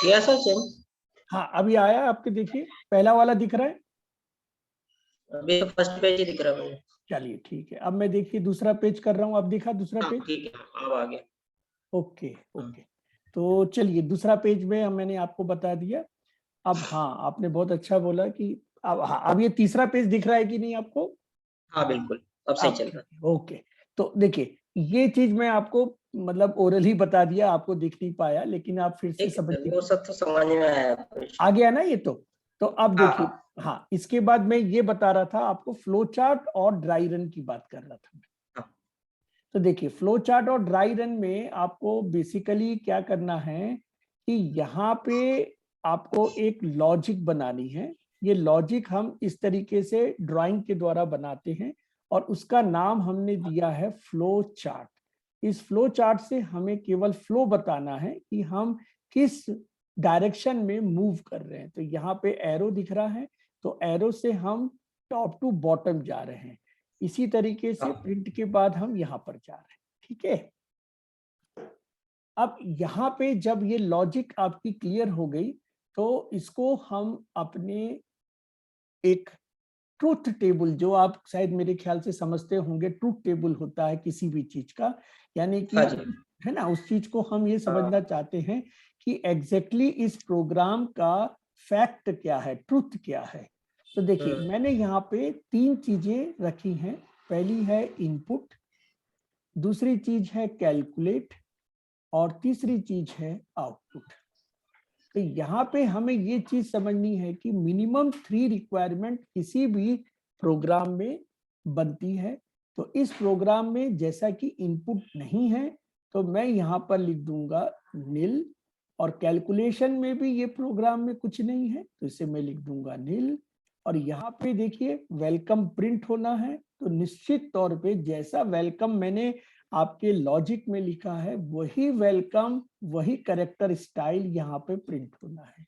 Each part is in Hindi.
यस सचिन। हाँ अभी आया आपके, देखिए पहला वाला दिख रहा है। अभी तो फर्स्ट पेज ही दिख रहा है मुझे। चलिए ठीक है, अब मैं देखिए दूसरा पेज कर रहा हूँ, अब दिखा दूसरा हाँ पेज। ठीक है, अब आ गया। ओके ओके, तो चलिए दूसरा पेज में मैंने आपको बता दिया। अब हाँ आपने बहुत अच्छा बोला कि अब हाँ अब ये तीसरा पेज दिख रहा है कि नहीं आपको? हाँ बिल्कुल, अब सही अब चल रहा ठीक है, ओके। तो देखिए ये चीज मैं आपको मतलब ओरल ही बता दिया, आपको दिख नहीं पाया, लेकिन आप फिर है। से ठीक है, समझ वो लीजिए, सब तो समझ में आया आपको। आ गया ना ये तो अब हाँ देखिए। हाँ हाँ इसके बाद मैं ये बता रहा था आपको, फ्लो चार्ट और ड्राई रन की बात कर रहा था मैं। हाँ। तो देखिए फ्लो चार्ट और ड्राई रन में आपको बेसिकली क्या करना है कि यहाँ पे आपको एक लॉजिक बनानी है। ये लॉजिक हम इस तरीके से ड्राइंग के द्वारा बनाते हैं और उसका नाम हमने दिया है फ्लो चार्ट। इस फ्लो चार्ट से हमें केवल फ्लो बताना है कि हम किस डायरेक्शन में मूव कर रहे हैं। तो यहाँ पे एरो दिख रहा है, तो एरो से हम टॉप टू बॉटम जा रहे हैं। इसी तरीके से हाँ प्रिंट के बाद हम यहाँ पर जा रहे हैं, ठीक है। अब यहाँ पे जब ये लॉजिक आपकी क्लियर हो गई, तो इसको हम अपने एक ट्रूथ टेबल, जो आप शायद मेरे ख्याल से समझते होंगे, ट्रूथ टेबल होता है किसी भी चीज का, यानी कि हाँ जी। है ना, उस चीज को हम ये समझना हाँ चाहते हैं कि एग्जैक्टली इस प्रोग्राम का फैक्ट क्या है, ट्रूथ क्या है। तो देखिए मैंने यहाँ पे तीन चीजें रखी हैं। पहली है इनपुट, दूसरी चीज है कैलकुलेट, और तीसरी चीज है आउटपुट। तो यहाँ पे हमें ये चीज समझनी है कि मिनिमम 3 रिक्वायरमेंट किसी भी प्रोग्राम में बनती है। तो इस प्रोग्राम में जैसा कि इनपुट नहीं है, तो मैं यहाँ पर लिख दूंगा नील, और कैलकुलेशन में भी ये प्रोग्राम में कुछ नहीं है, तो इसे मैं लिख दूंगा नील। और यहाँ पे देखिए वेलकम प्रिंट होना है, तो निश्चित तौर पे जैसा वेलकम मैंने आपके लॉजिक में लिखा है, वही वेलकम, वही करेक्टर स्टाइल यहाँ पे प्रिंट होना है।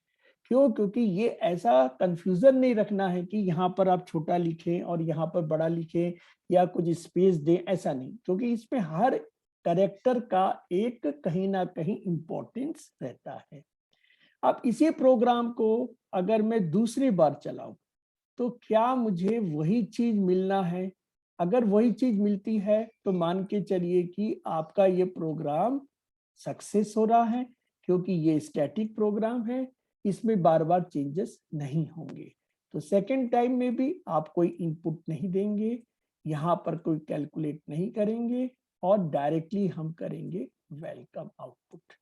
क्यों? क्योंकि ये ऐसा कंफ्यूजन नहीं रखना है कि यहाँ पर आप छोटा लिखें और यहाँ पर बड़ा लिखें या कुछ स्पेस दें, ऐसा नहीं, क्योंकि इसमें हर करेक्टर का एक कहीं ना कहीं इंपॉर्टेंस रहता है। अब इसी प्रोग्राम को अगर मैं दूसरी बार चलाऊं, तो क्या मुझे वही चीज मिलना है? अगर वही चीज मिलती है तो मान के चलिए कि आपका ये प्रोग्राम सक्सेस हो रहा है, क्योंकि ये स्टैटिक प्रोग्राम है, इसमें बार बार चेंजेस नहीं होंगे। तो सेकेंड टाइम में भी आप कोई इनपुट नहीं देंगे, यहाँ पर कोई कैलकुलेट नहीं करेंगे, और डायरेक्टली हम करेंगे वेलकम आउटपुट।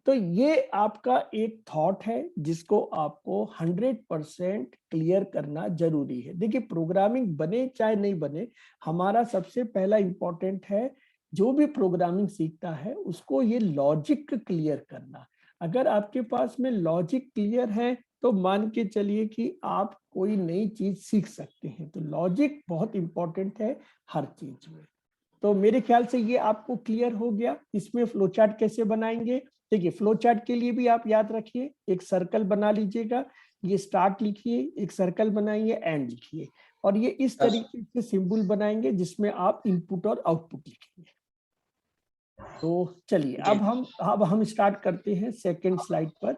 तो ये आपका एक थॉट है जिसको आपको 100% क्लियर करना जरूरी है। देखिए प्रोग्रामिंग बने चाहे नहीं बने, हमारा सबसे पहला इंपॉर्टेंट है, जो भी प्रोग्रामिंग सीखता है उसको ये लॉजिक क्लियर करना। अगर आपके पास में लॉजिक क्लियर है, तो मान के चलिए कि आप कोई नई चीज सीख सकते हैं। तो लॉजिक बहुत इंपॉर्टेंट है हर चीज में। तो मेरे ख्याल से ये आपको क्लियर हो गया। इसमें फ्लो चार्ट कैसे बनाएंगे? देखिए फ्लो चार्ट के लिए भी आप याद रखिए, एक सर्कल बना लीजिएगा, ये स्टार्ट लिखिए, एक सर्कल बनाइए, एंड लिखिए, और ये इस तरीके से सिंबल बनाएंगे जिसमें आप इनपुट और आउटपुट लिखेंगे। तो चलिए अब हम स्टार्ट करते हैं सेकेंड स्लाइड पर।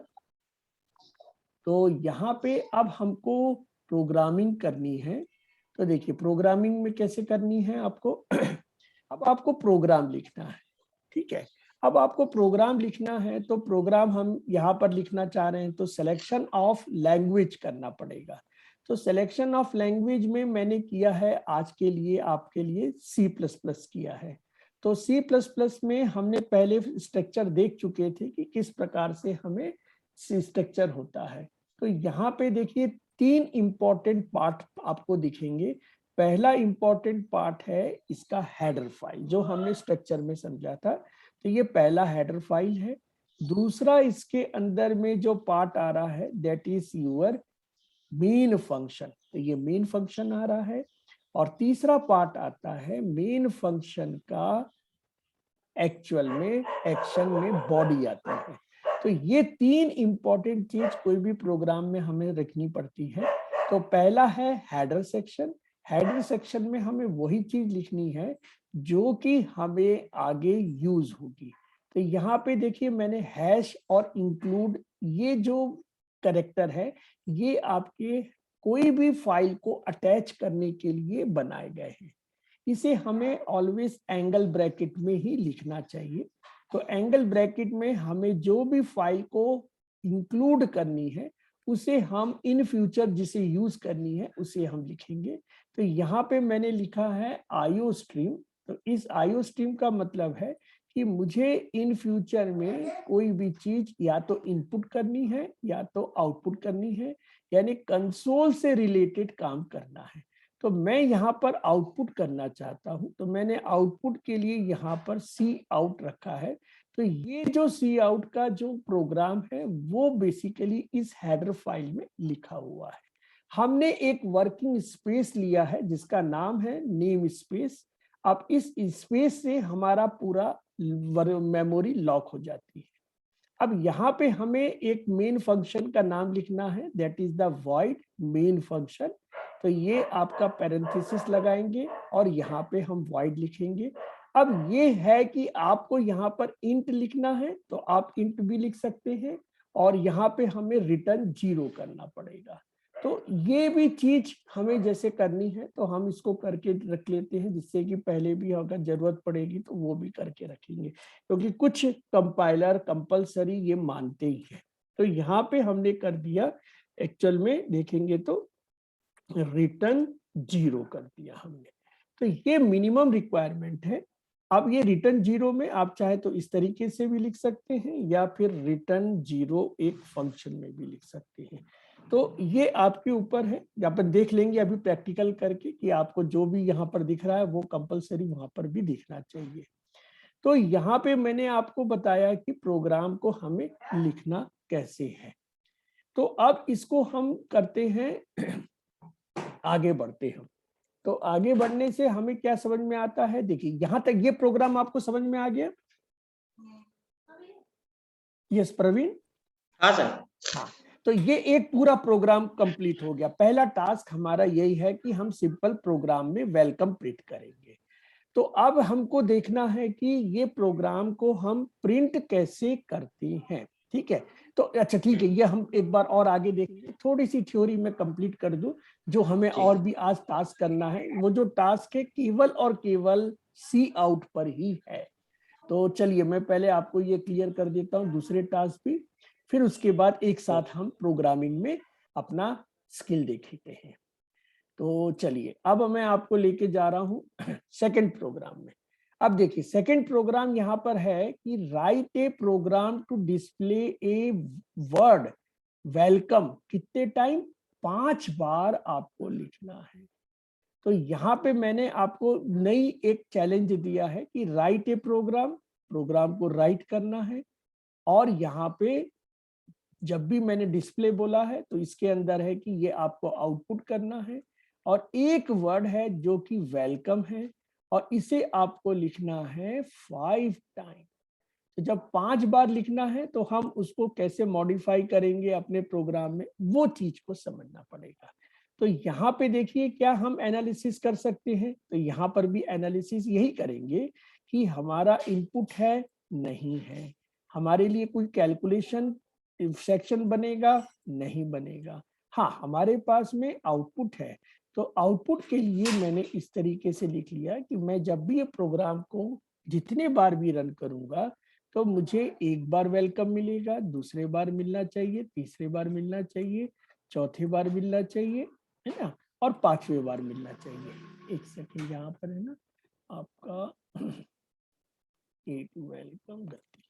तो यहाँ पे अब हमको प्रोग्रामिंग करनी है। तो देखिए प्रोग्रामिंग में कैसे करनी है आपको अब आपको प्रोग्राम लिखना है, ठीक है। अब आपको प्रोग्राम लिखना है, तो प्रोग्राम हम यहाँ पर लिखना चाह रहे हैं, तो सिलेक्शन ऑफ लैंग्वेज करना पड़ेगा। तो सिलेक्शन ऑफ लैंग्वेज में मैंने किया है आज के लिए आपके लिए C++ किया है। तो C++ में हमने पहले स्ट्रक्चर देख चुके थे कि किस प्रकार से हमें स्ट्रक्चर होता है। तो यहाँ पे देखिए तीन इंपॉर्टेंट पार्ट आपको दिखेंगे। पहला इंपॉर्टेंट पार्ट है इसका हेडर फाइल, जो हमने स्ट्रक्चर में समझा था। तो ये पहला हेडर फाइल है। दूसरा इसके अंदर में जो पार्ट आ रहा है, that is your main function, तो ये मेन फंक्शन आ रहा है। और तीसरा पार्ट आता है मेन फंक्शन का एक्चुअल में एक्शन में बॉडी आती है। तो ये तीन इंपॉर्टेंट चीज कोई भी प्रोग्राम में हमें रखनी पड़ती है। तो पहला है हेडर सेक्शन। हेडर सेक्शन में हमें वही चीज लिखनी है जो कि हमें आगे यूज होगी। तो यहाँ पे देखिए मैंने हैश और इंक्लूड ये जो कैरेक्टर है ये आपके कोई भी फाइल को अटैच करने के लिए बनाए गए हैं। इसे हमें ऑलवेज एंगल ब्रैकेट में ही लिखना चाहिए। तो एंगल ब्रैकेट में हमें जो भी फाइल को इंक्लूड करनी है उसे हम इन फ्यूचर जिसे यूज करनी है उसे हम लिखेंगे। तो यहाँ पे मैंने लिखा है आईओ स्ट्रीम। तो इस आईओ स्ट्रीम का मतलब है कि मुझे इन फ्यूचर में कोई भी चीज या तो इनपुट करनी है या तो आउटपुट करनी है, यानी कंसोल से रिलेटेड काम करना है। तो मैं यहाँ पर आउटपुट करना चाहता हूं, तो मैंने आउटपुट के लिए यहाँ पर सी आउट रखा है। तो ये जो सी आउट का जो प्रोग्राम है वो बेसिकली इस हेडर फाइल में लिखा हुआ है। हमने एक वर्किंग स्पेस लिया है जिसका नाम है नेम स्पेस। अब इस स्पेस से हमारा पूरा मेमोरी लॉक हो जाती है। अब यहाँ पे हमें एक मेन फंक्शन का नाम लिखना है, that is the void main function. तो ये आपका पैरेंथेसिस लगाएंगे और यहाँ पे हम वॉइड लिखेंगे। अब ये है कि आपको यहाँ पर इंट लिखना है तो आप इंट भी लिख सकते हैं, और यहाँ पे हमें रिटर्न 0 करना पड़ेगा। तो ये भी चीज हमें जैसे करनी है तो हम इसको करके रख लेते हैं, जिससे कि पहले भी अगर जरूरत पड़ेगी तो वो भी करके रखेंगे, क्योंकि कुछ कंपाइलर कंपलसरी ये मानते ही है। तो यहाँ पे हमने कर दिया, एक्चुअल में देखेंगे तो रिटर्न 0 कर दिया हमने। तो ये मिनिमम रिक्वायरमेंट है। अब ये रिटर्न 0 में आप चाहे तो इस तरीके से भी लिख सकते हैं या फिर रिटर्न 0 एक फंक्शन में भी लिख सकते हैं। तो ये आपके ऊपर है, अपन देख लेंगे अभी प्रैक्टिकल करके कि आपको जो भी यहाँ पर दिख रहा है वो कंपलसरी वहां पर भी दिखना चाहिए। तो यहाँ पे मैंने आपको बताया कि प्रोग्राम को हमें लिखना कैसे है। तो अब इसको हम करते हैं आगे बढ़ते हैं। तो आगे बढ़ने से हमें क्या समझ में आता है, देखिए यहां तक ये प्रोग्राम आपको समझ में आ गया? यस प्रवीण? हाँ सर। हाँ, तो ये एक पूरा प्रोग्राम कंप्लीट हो गया। पहला टास्क हमारा यही है कि हम सिंपल प्रोग्राम में वेलकम प्रिंट करेंगे। तो अब हमको देखना है कि ये प्रोग्राम को हम प्रिंट कैसे करते हैं। ठीक है, तो अच्छा ठीक है, ये हम एक बार और आगे देखेंगे। थोड़ी सी थ्योरी में कंप्लीट कर दूं, जो हमें और भी आज टास्क करना है। वो जो टास्क है केवल और केवल सी आउट पर ही है। तो चलिए मैं पहले आपको ये क्लियर कर देता हूँ दूसरे टास्क भी, फिर उसके बाद एक साथ हम प्रोग्रामिंग में अपना स्किल देखते हैं। तो चलिए अब मैं आपको लेके जा रहा हूं सेकंड प्रोग्राम में। अब देखिए सेकंड प्रोग्राम यहाँ पर है कि write a program to display a word welcome. कितने टाइम? 5 बार आपको लिखना है। तो यहाँ पे मैंने आपको नई एक चैलेंज दिया है कि राइट ए प्रोग्राम, प्रोग्राम को राइट करना है। और यहाँ पे जब भी मैंने डिस्प्ले बोला है तो इसके अंदर है कि ये आपको आउटपुट करना है, और एक वर्ड है जो कि वेलकम है, और इसे आपको लिखना है 5 टाइम। तो जब 5 बार लिखना है तो हम उसको कैसे मॉडिफाई करेंगे अपने प्रोग्राम में, वो चीज को समझना पड़ेगा। तो यहाँ पे देखिए क्या हम एनालिसिस कर सकते हैं। तो यहाँ पर भी एनालिसिस यही करेंगे कि हमारा इनपुट है नहीं है, हमारे लिए कोई कैलकुलेशन सेक्शन बनेगा नहीं बनेगा। हाँ, हमारे पास में आउटपुट है, तो आउटपुट के लिए मैंने इस तरीके से लिख लिया कि मैं जब भी ये प्रोग्राम को जितने बार भी रन करूंगा तो मुझे एक बार वेलकम मिलेगा, दूसरे बार मिलना चाहिए, तीसरे बार मिलना चाहिए, चौथे बार मिलना चाहिए, है ना, और 5वें बार मिलना चाहिए। एक सेकंड, यहाँ पर है ना आपका एक वेलकम, गलती,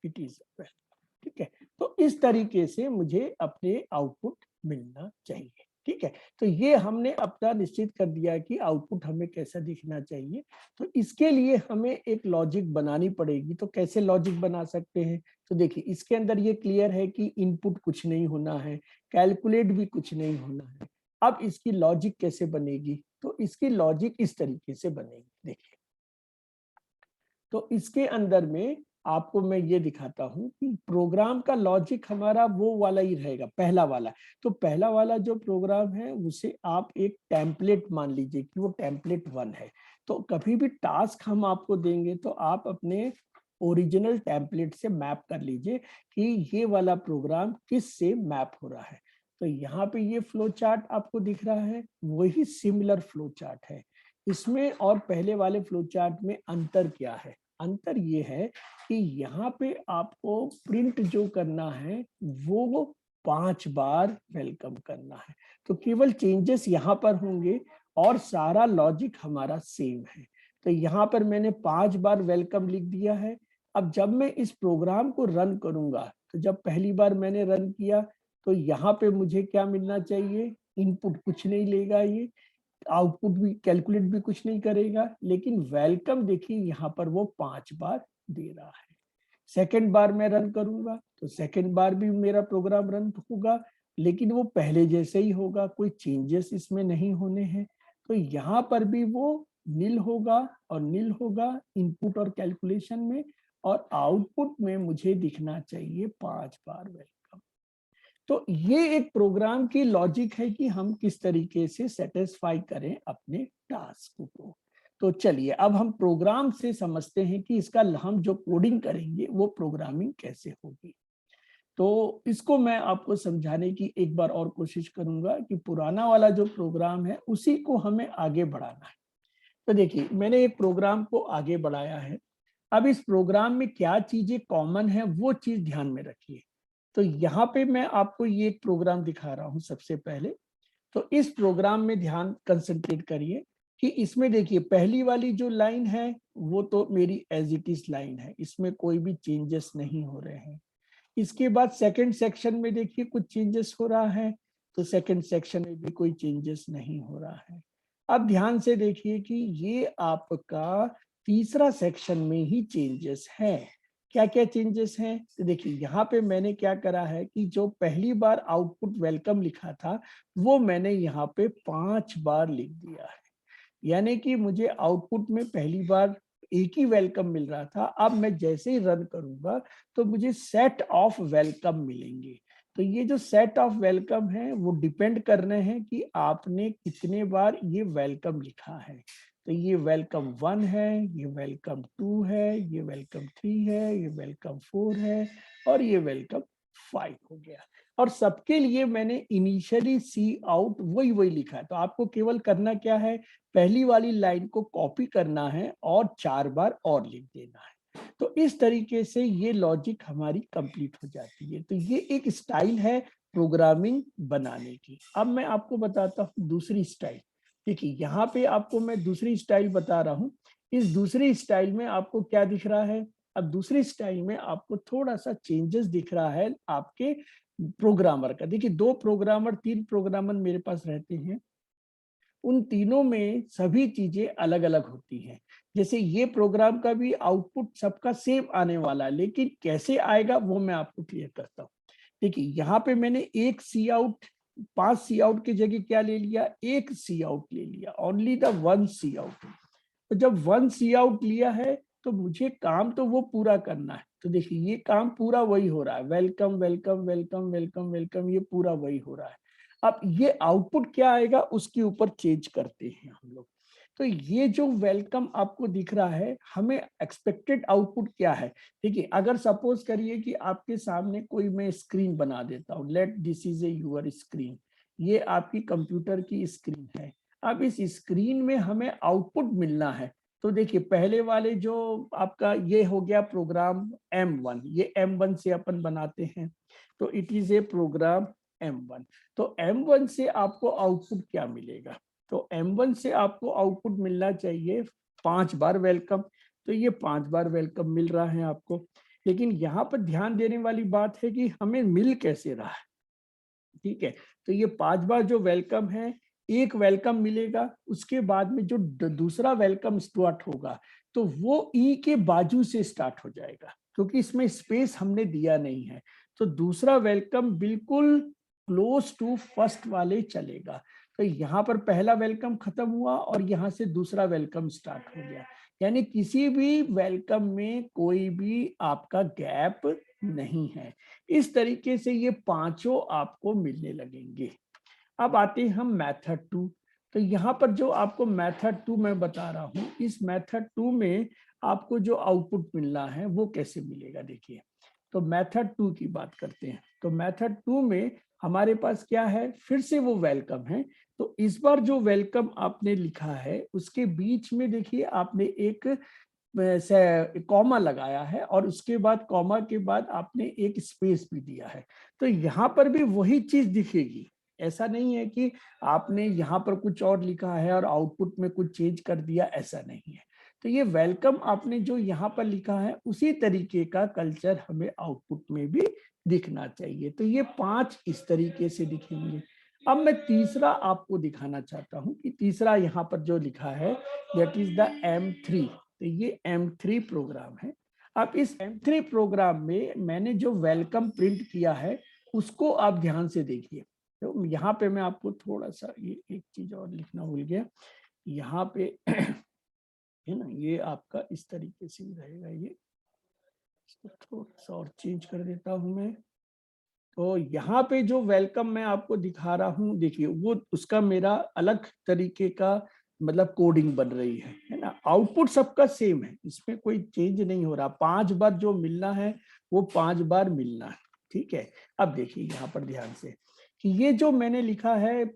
इट इज वेलकम। ठीक है, तो इस तरीके से मुझे अपने आउटपुट मिलना चाहिए। ठीक है, तो ये हमने अपना निश्चित कर दिया कि आउटपुट हमें कैसा दिखना चाहिए। तो इसके लिए हमें एक लॉजिक बनानी पड़ेगी। तो कैसे लॉजिक बना सकते हैं? तो देखिए इसके अंदर ये क्लियर है कि इनपुट कुछ नहीं होना है, कैलकुलेट भी कुछ नहीं होना है। अब इसकी लॉजिक कैसे बनेगी? तो इसकी लॉजिक इस तरीके से बनेगी। देखिए, तो इसके अंदर में आपको मैं ये दिखाता हूं कि प्रोग्राम का लॉजिक हमारा वो वाला ही रहेगा, पहला वाला। तो पहला वाला जो प्रोग्राम है उसे आप एक टेम्पलेट मान लीजिए कि वो टेम्पलेट 1 है। तो कभी भी टास्क हम आपको देंगे तो आप अपने ओरिजिनल टेम्पलेट से मैप कर लीजिए कि ये वाला प्रोग्राम किस से मैप हो रहा है। तो यहाँ पे ये फ्लो चार्ट आपको दिख रहा है, वही सिमिलर फ्लो चार्ट है। इसमें और पहले वाले फ्लो चार्ट में अंतर क्या है? अंतर ये है कि यहाँ पे आपको प्रिंट जो करना है वो 5 बार वेलकम करना है। तो केवल चेंजेस यहाँ पर होंगे और सारा लॉजिक हमारा सेम है। तो यहाँ पर मैंने 5 बार वेलकम लिख दिया है। अब जब मैं इस प्रोग्राम को रन करूंगा, तो जब पहली बार मैंने रन किया तो यहाँ पे मुझे क्या मिलना चाहिए? इनपुट कुछ नहीं लेगा, ये आउटपुट भी कैलकुलेट भी कुछ नहीं करेगा, लेकिन वेलकम देखिए यहाँ पर वो 5 बार दे रहा है। सेकंड बार मैं रन करूंगा तो सेकंड बार भी मेरा प्रोग्राम रन होगा, लेकिन वो पहले जैसे ही होगा, कोई चेंजेस इसमें नहीं होने हैं। तो यहाँ पर भी वो नील होगा और नील होगा इनपुट और कैलकुलेशन में, और आउटपुट में मुझे दिखना चाहिए 5 बार वेलकम। तो ये एक प्रोग्राम की लॉजिक है कि हम किस तरीके से सेटिस्फाई करें अपने टास्क को। तो चलिए अब हम प्रोग्राम से समझते हैं कि इसका हम जो कोडिंग करेंगे वो प्रोग्रामिंग कैसे होगी। तो इसको मैं आपको समझाने की एक बार और कोशिश करूंगा कि पुराना वाला जो प्रोग्राम है उसी को हमें आगे बढ़ाना है। तो देखिए मैंने एक प्रोग्राम को आगे बढ़ाया है। अब इस प्रोग्राम में क्या चीजें कॉमन है वो चीज ध्यान में रखिए। तो यहाँ पे मैं आपको ये एक प्रोग्राम दिखा रहा हूँ सबसे पहले। तो इस प्रोग्राम में ध्यान कंसंट्रेट करिए कि इसमें देखिए पहली वाली जो लाइन है वो तो मेरी एज इट इज लाइन है, इसमें कोई भी चेंजेस नहीं हो रहे हैं। इसके बाद सेकंड सेक्शन में देखिए कुछ चेंजेस हो रहा है, तो सेकंड सेक्शन में भी कोई चेंजेस नहीं हो रहा है। अब ध्यान से देखिए कि ये आपका तीसरा सेक्शन में ही चेंजेस है। क्या क्या चेंजेस हैं? तो देखिए यहाँ पे मैंने क्या करा है कि जो पहली बार आउटपुट वेलकम लिखा था वो मैंने यहाँ पे 5 बार लिख दिया है। यानी कि मुझे आउटपुट में पहली बार एक ही वेलकम मिल रहा था, अब मैं जैसे ही रन करूंगा तो मुझे सेट ऑफ वेलकम मिलेंगे। तो ये जो सेट ऑफ वेलकम है वो डिपेंड कर रहे हैं कि आपने कितने बार ये वेलकम लिखा है। तो ये वेलकम 1 है, ये वेलकम 2 है, ये वेलकम 3 है, ये वेलकम 4 है और ये वेलकम 5 हो गया। और सबके लिए मैंने इनिशियली सी आउट वही लिखा है। तो आपको केवल करना क्या है, पहली वाली लाइन को कॉपी करना है और 4 बार और लिख देना है। तो इस तरीके से ये लॉजिक हमारी कंप्लीट हो जाती है। तो ये एक स्टाइल है प्रोग्रामिंग बनाने की। अब मैं आपको बताता हूँ दूसरी स्टाइल। देखिए यहाँ पे आपको मैं दूसरी स्टाइल बता रहा हूँ। इस दूसरी स्टाइल में आपको क्या दिख रहा है? अब दूसरी स्टाइल में आपको थोड़ा सा चेंजेस दिख रहा है आपके प्रोग्रामर का। देखिए 2 प्रोग्रामर 3 प्रोग्रामर मेरे पास रहते हैं, उन तीनों में सभी चीजें अलग अलग होती हैं। जैसे ये प्रोग्राम का भी आउटपुट सबका सेम आने वाला है, लेकिन कैसे आएगा वो मैं आपको क्लियर करता हूँ। देखिए यहाँ पे मैंने एक सी आउट 5 सी आउट की जगह क्या ले लिया, एक सी आउट ले लिया, ओनली द 1 सी आउट। तो जब 1 सी आउट लिया है तो मुझे काम तो वो पूरा करना है। तो देखिए ये काम पूरा वही हो रहा है, welcome welcome welcome welcome welcome, ये पूरा वही हो रहा है। अब ये आउटपुट क्या आएगा उसके ऊपर चेंज करते हैं हम लोग। तो ये जो वेलकम आपको दिख रहा है, हमें एक्सपेक्टेड आउटपुट क्या है? देखिए अगर सपोज करिए कि आपके सामने कोई मैं स्क्रीन बना देता हूँ, let this is a your screen, ये आपकी कंप्यूटर की स्क्रीन है। अब इस स्क्रीन में हमें आउटपुट मिलना है। तो देखिए पहले वाले जो आपका ये हो गया प्रोग्राम M1, ये M1 से अपन बनाते हैं, तो it is A programme M1। तो M1 से आपको आउटपुट क्या मिलेगा? तो M1 से आपको आउटपुट मिलना चाहिए 5 बार वेलकम। तो ये 5 बार वेलकम मिल रहा है आपको। लेकिन यहाँ पर ध्यान देने वाली बात है कि हमें मिल कैसे रहा है। ठीक है, तो ये 5 बार जो वेलकम है, एक वेलकम मिलेगा, उसके बाद में जो दूसरा वेलकम स्टार्ट होगा तो वो ई के बाजू से स्टार्ट हो जाएगा, क्योंकि इसमें स्पेस हमने दिया नहीं है। तो दूसरा वेलकम बिल्कुल क्लोज टू फर्स्ट वाले चलेगा। तो यहाँ पर पहला वेलकम खत्म हुआ और यहाँ से दूसरा वेलकम स्टार्ट हो गया। यानी किसी भी वेलकम में कोई भी आपका गैप नहीं है। इस तरीके से ये पांचों आपको मिलने लगेंगे। अब आते हैं हम मेथड 2। तो यहाँ पर जो आपको मेथड 2 मैं बता रहा हूँ, इस मेथड 2 में आपको जो आउटपुट मिलना है वो कैसे मिलेगा। देखिए, तो मेथड 2 की बात करते हैं। तो मेथड 2 में हमारे पास क्या है, फिर से वो वेलकम है। तो इस बार जो वेलकम आपने लिखा है उसके बीच में देखिए आपने एक कॉमा लगाया है और उसके बाद कॉमा के बाद आपने एक स्पेस भी दिया है। तो यहाँ पर भी वही चीज दिखेगी। ऐसा नहीं है कि आपने यहाँ पर कुछ और लिखा है और आउटपुट में कुछ चेंज कर दिया, ऐसा नहीं है। तो ये वेलकम आपने जो यहाँ पर लिखा है उसी तरीके का कल्चर हमें आउटपुट में भी दिखना चाहिए। तो ये 5 इस तरीके से दिखेंगे। अब मैं तीसरा आपको दिखाना चाहता हूं कि तीसरा यहाँ पर जो लिखा है दैट इज द M3। तो ये M3 प्रोग्राम है। अब इस M3 प्रोग्राम में मैंने जो वेलकम प्रिंट किया है उसको आप ध्यान से देखिए। तो यहाँ पे मैं आपको थोड़ा सा ये एक चीज और लिखना भूल गया। यहाँ पे है ना, ये आपका इस तरीके से ही रहेगा। ये इसको थोड़ा सा और चेंज कर देता हूं मैं। तो यहाँ पे जो वेलकम मैं आपको दिखा रहा हूँ, देखिए वो उसका मेरा अलग तरीके का मतलब कोडिंग बन रही है ना। आउटपुट सबका सेम है, इसमें कोई चेंज नहीं हो रहा। 5 बार जो मिलना है वो 5 बार मिलना है, ठीक है। अब देखिए यहाँ पर ध्यान से कि ये जो मैंने लिखा है,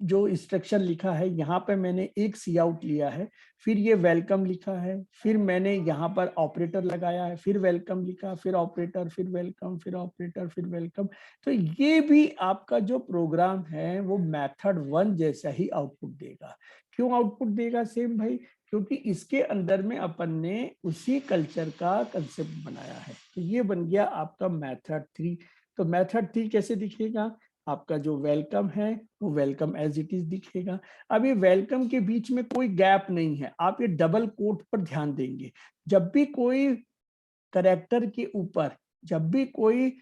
जो इंस्ट्रक्शन लिखा है, यहाँ पे मैंने एक सी आउट लिया है, फिर ये वेलकम लिखा है, फिर मैंने यहाँ पर ऑपरेटर लगाया है, फिर वेलकम लिखा, फिर ऑपरेटर, फिर वेलकम, फिर ऑपरेटर, फिर वेलकम। तो ये भी आपका जो प्रोग्राम है वो मेथड 1 जैसा ही आउटपुट देगा। क्यों आउटपुट देगा सेम भाई? क्योंकि इसके अंदर में अपन ने उसी कल्चर का कंसेप्ट बनाया है। तो ये बन गया आपका मेथड 3। तो मेथड 3 कैसे दिखेगा? आपका जो वेलकम है वो वेलकम एज इट इज दिखेगा। अब ये वेलकम के बीच में कोई गैप नहीं है। आप ये डबल कोट पर ध्यान देंगे। जब भी कोई करेक्टर के ऊपर, जब भी कोई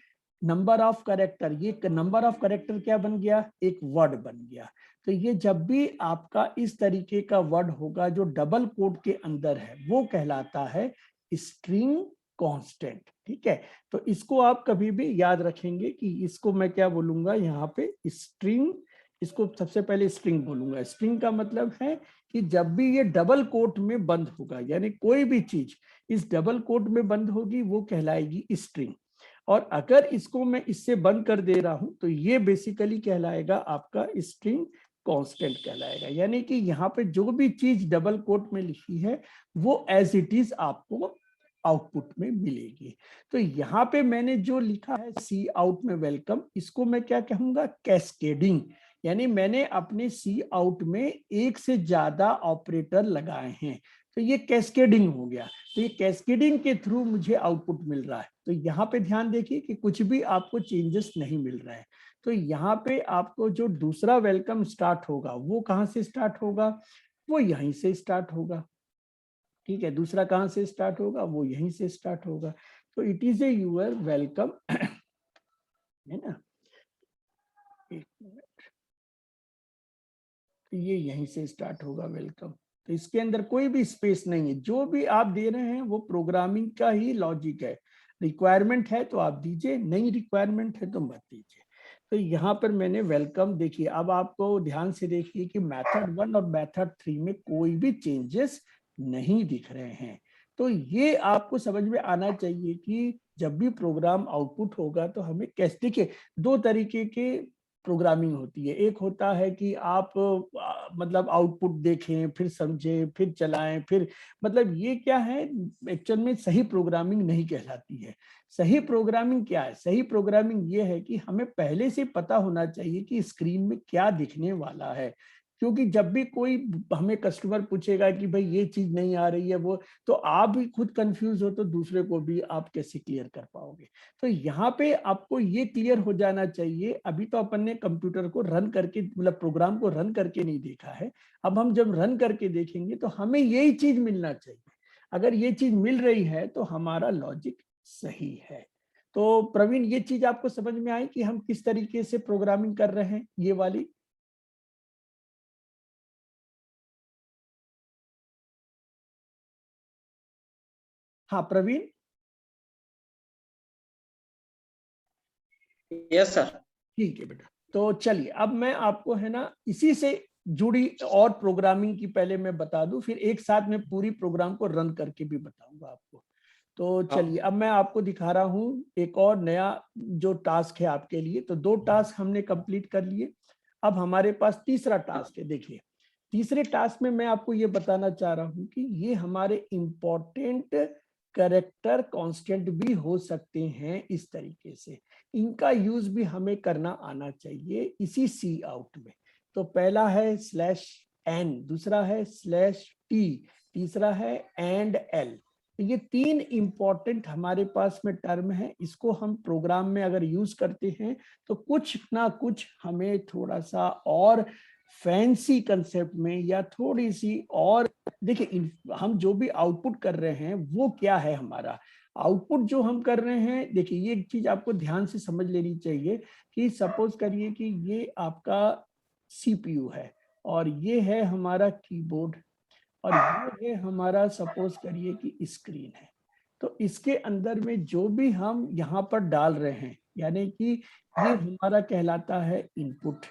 नंबर ऑफ करेक्टर, ये नंबर ऑफ करेक्टर क्या बन गया? एक वर्ड बन गया। तो ये जब भी आपका इस तरीके का वर्ड होगा जो डबल कोट के अंदर है वो कहलाता है स्ट्रिंग कांस्टेंट, ठीक है। तो इसको आप कभी भी याद रखेंगे कि इसको मैं क्या बोलूंगा यहाँ पे, स्ट्रिंग। इसको सबसे पहले स्ट्रिंग बोलूंगा। स्ट्रिंग का मतलब है कि जब भी ये डबल कोट में बंद होगा, यानी कोई भी चीज इस डबल कोट में बंद होगी वो कहलाएगी स्ट्रिंग। और अगर इसको मैं इससे बंद कर दे रहा हूं तो ये बेसिकली कहलाएगा आपका स्ट्रिंग कांस्टेंट कहलाएगा। यानी कि यहाँ पे जो भी चीज डबल कोट में लिखी है वो एज इट इज आपको आउटपुट में मिलेगी। तो यहाँ पे मैंने जो लिखा है सी आउट में वेलकम, इसको मैं क्या कहूंगा? कैस्केडिंग। यानी मैंने अपने सी आउट में एक से ज्यादा ऑपरेटर लगाए हैं, तो ये कैस्केडिंग हो गया। तो ये कैस्केडिंग के थ्रू मुझे आउटपुट मिल रहा है। तो यहाँ पे ध्यान देखिए कि कुछ भी आपको चेंजेस नहीं मिल रहा है। तो यहाँ पे आपको जो दूसरा वेलकम स्टार्ट होगा वो कहाँ से स्टार्ट होगा? वो यहीं से स्टार्ट होगा, ठीक है। दूसरा कहाँ से स्टार्ट होगा? वो यहीं से स्टार्ट होगा। तो it is a your welcome, है ना। एक मिनट, तो ये यहीं से स्टार्ट होगा वेलकम। तो इसके अंदर कोई भी स्पेस नहीं है। जो भी आप दे रहे हैं वो प्रोग्रामिंग का ही लॉजिक है। रिक्वायरमेंट है तो आप दीजिए, नहीं रिक्वायरमेंट है तो मत दीजिए। तो यहाँ पर मैंने वेलकम देखिए। अब आपको ध्यान से देखिए कि मेथड 1 और मेथड 3 में कोई भी चेंजेस नहीं दिख रहे हैं। तो ये आपको समझ में आना चाहिए कि जब भी प्रोग्राम आउटपुट होगा तो हमें कैसे, देखिए 2 तरीके के प्रोग्रामिंग होती है। एक होता है कि आप मतलब आउटपुट देखें, फिर समझें, फिर चलाएं, फिर मतलब ये क्या है, एक्चुअल में सही प्रोग्रामिंग नहीं कहलाती है। सही प्रोग्रामिंग क्या है? सही प्रोग्रामिंग ये है कि हमें पहले से पता होना चाहिए कि स्क्रीन में क्या दिखने वाला है। क्योंकि जब भी कोई हमें कस्टमर पूछेगा कि भाई ये चीज नहीं आ रही है, वो तो आप भी खुद कंफ्यूज हो तो दूसरे को भी आप कैसे क्लियर कर पाओगे? तो यहाँ पे आपको ये क्लियर हो जाना चाहिए। अभी तो अपन ने कंप्यूटर को रन करके, मतलब प्रोग्राम को रन करके नहीं देखा है। अब हम जब रन करके देखेंगे तो हमें यही चीज मिलना चाहिए। अगर ये चीज मिल रही है तो हमारा लॉजिक सही है। तो प्रवीण, ये चीज आपको समझ में आई कि हम किस तरीके से प्रोग्रामिंग कर रहे हैं ये वाली? हाँ प्रवीण। Yes sir. ठीक है बेटा। तो चलिए अब मैं आपको है ना इसी से जुड़ी और प्रोग्रामिंग की पहले मैं बता दूं, फिर एक साथ में पूरी प्रोग्राम को रन करके भी बताऊंगा आपको। तो चलिए अब मैं आपको दिखा रहा हूं एक और नया जो टास्क है आपके लिए। तो 2 टास्क हमने कंप्लीट कर लिए। अब हमारे पास तीसरा टास्क है। देखिए तीसरे टास्क में मैं आपको ये बताना चाह रहा हूं कि ये हमारे इंपॉर्टेंट कैरेक्टर कांस्टेंट भी हो सकते हैं इस तरीके से। इनका यूज भी हमें करना आना चाहिए इसी सी आउट में। तो पहला है /n, दूसरा है /t, तीसरा है &l। तो ये 3 इंपॉर्टेंट हमारे पास में टर्म है। इसको हम प्रोग्राम में अगर यूज करते हैं तो कुछ ना कुछ हमें थोड़ा सा और फैंसी कंसेप्ट में या थोड़ी सी और, देखिए हम जो भी आउटपुट कर रहे हैं वो क्या है, हमारा आउटपुट जो हम कर रहे हैं। देखिए ये एक चीज आपको ध्यान से समझ लेनी चाहिए कि सपोज करिए कि ये आपका सीपीयू है और ये है हमारा कीबोर्ड और ये है हमारा सपोज करिए कि स्क्रीन है। तो इसके अंदर में जो भी हम यहाँ पर डाल रहे हैं, यानी कि ये हमारा कहलाता है इनपुट।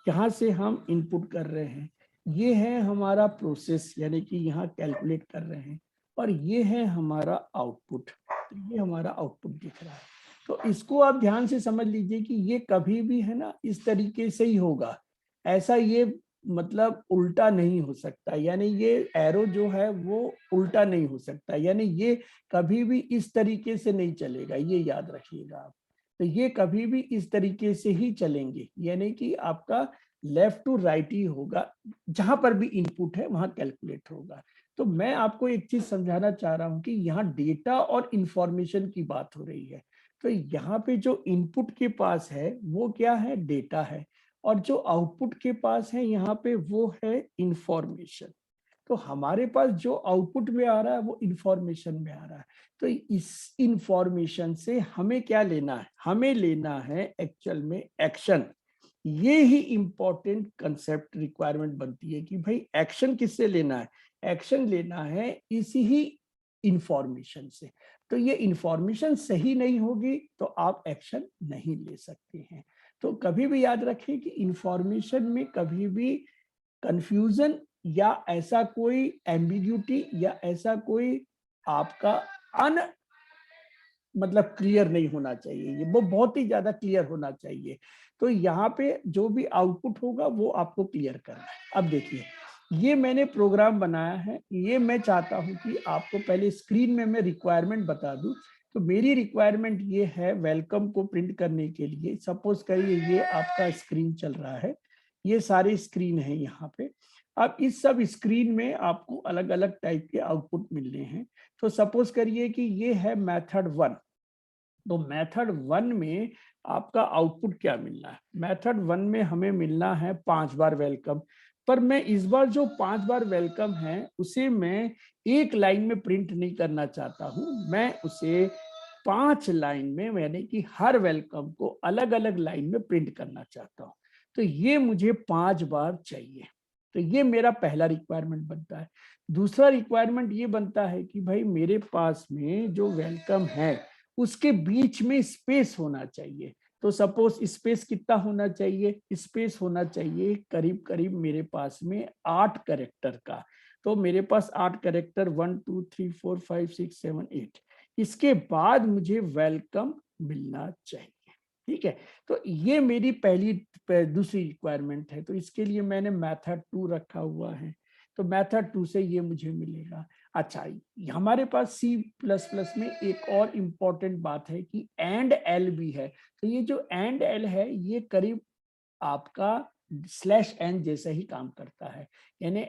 यहाँ से हम इनपुट कर रहे हैं। ये है हमारा प्रोसेस, यानी कि यहाँ कैलकुलेट कर रहे हैं। और ये है हमारा आउटपुट। तो ये हमारा आउटपुट दिख रहा है। तो इसको आप ध्यान से समझ लीजिए कि ये कभी भी है ना इस तरीके से ही होगा। ऐसा ये मतलब उल्टा नहीं हो सकता, यानी ये एरो जो है वो उल्टा नहीं हो सकता, यानी ये कभी भी इस तरीके से नहीं चलेगा, ये याद रखिएगा आप। तो ये कभी भी इस तरीके से ही चलेंगे, यानी कि आपका लेफ्ट टू राइट ही होगा। जहां पर भी इनपुट है वहां कैलकुलेट होगा। तो मैं आपको एक चीज समझाना चाह रहा हूं कि यहाँ डेटा और इंफॉर्मेशन की बात हो रही है। तो यहाँ पे जो इनपुट के पास है वो क्या है, डेटा है। और जो आउटपुट के पास है यहाँ पे वो है इंफॉर्मेशन। तो हमारे पास जो आउटपुट में आ रहा है वो इंफॉर्मेशन में आ रहा है। तो इस इंफॉर्मेशन से हमें क्या लेना है, हमें लेना है एक्चुअल में एक्शन। ये ही इंपॉर्टेंट कंसेप्ट रिक्वायरमेंट बनती है कि भाई एक्शन किससे लेना है, एक्शन लेना है इसी ही इंफॉर्मेशन से। तो ये इंफॉर्मेशन सही नहीं होगी तो आप एक्शन नहीं ले सकते हैं। तो कभी भी याद रखें कि इंफॉर्मेशन में कभी भी कंफ्यूजन या ऐसा कोई एम्बिग्यूटी या ऐसा कोई आपका अन मतलब क्लियर नहीं होना चाहिए, ये वो बहुत ही ज्यादा क्लियर होना चाहिए। तो यहाँ पे जो भी आउटपुट होगा वो आपको क्लियर करना है। अब देखिए ये मैंने प्रोग्राम बनाया है। ये मैं चाहता हूँ कि आपको पहले स्क्रीन में मैं रिक्वायरमेंट बता दूं। तो मेरी रिक्वायरमेंट ये है वेलकम को प्रिंट करने के लिए। सपोज करिए ये आपका स्क्रीन चल रहा है, ये सारे स्क्रीन है यहाँ पे। अब इस सब स्क्रीन में आपको अलग अलग टाइप के आउटपुट मिलने हैं। तो सपोज करिए कि ये है मेथड 1। तो मेथड 1 में आपका आउटपुट क्या मिलना है, मेथड 1 में हमें मिलना है 5 बार वेलकम। पर मैं इस बार जो 5 बार वेलकम है उसे मैं एक लाइन में प्रिंट नहीं करना चाहता हूं, मैं उसे 5 लाइन में, यानी कि हर वेलकम को अलग अलग लाइन में प्रिंट करना चाहता हूं। तो ये मुझे 5 बार चाहिए। तो ये मेरा पहला रिक्वायरमेंट बनता है। दूसरा रिक्वायरमेंट ये बनता है कि भाई मेरे पास में जो वेलकम है उसके बीच में स्पेस होना चाहिए। तो सपोज स्पेस कितना होना चाहिए, स्पेस होना चाहिए करीब करीब मेरे पास में 8 कैरेक्टर का। तो मेरे पास 8 कैरेक्टर 1 2 3 4 5 6 7 8, इसके बाद मुझे वेलकम मिलना चाहिए। ठीक है, तो ये मेरी दूसरी रिक्वायरमेंट है। तो इसके लिए मैंने मेथड 2 रखा हुआ है। तो मेथड 2 से ये मुझे मिलेगा। अच्छा, हमारे पास C++ में एक और इम्पॉर्टेंट बात है कि &l भी है। तो ये जो &l है ये करीब आपका /n जैसा ही काम करता है। यानी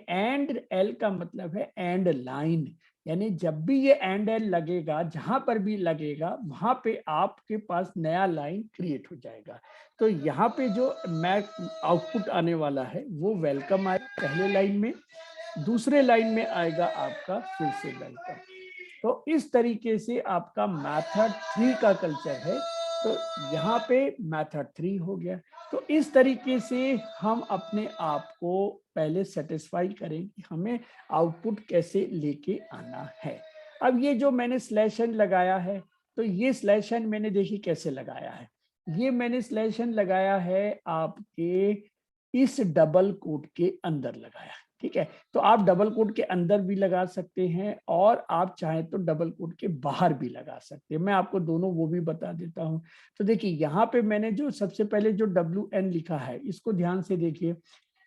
&l का मतलब है एंड लाइन, यानी जब भी ये &l लगेगा, जहां पर भी लगेगा वहां पे आपके पास नया लाइन क्रिएट हो जाएगा। तो यहाँ पे जो मैं आउटपुट आने वाला है वो वेलकम आएगा पहले लाइन में, दूसरे लाइन में आएगा आपका फिर से वेलकम। तो इस तरीके से आपका मेथड 3 का कल्चर है। तो यहाँ पे मेथड 3 हो गया। तो इस तरीके से हम अपने आप को पहले सेटिस्फाई करें कि हमें आउटपुट कैसे लेके आना है। अब ये जो मैंने /n लगाया है, तो ये /n मैंने देखिए कैसे लगाया है। ये मैंने /n लगाया है आपके इस डबल कोट के अंदर लगाया। ठीक है, तो आप डबल कोट के अंदर भी लगा सकते हैं और आप चाहें तो डबल कोट के बाहर भी लगा सकते हैं। मैं आपको दोनों वो भी बता देता हूं। तो देखिए यहाँ पे मैंने जो सबसे पहले जो WN लिखा है, इसको ध्यान से देखिए।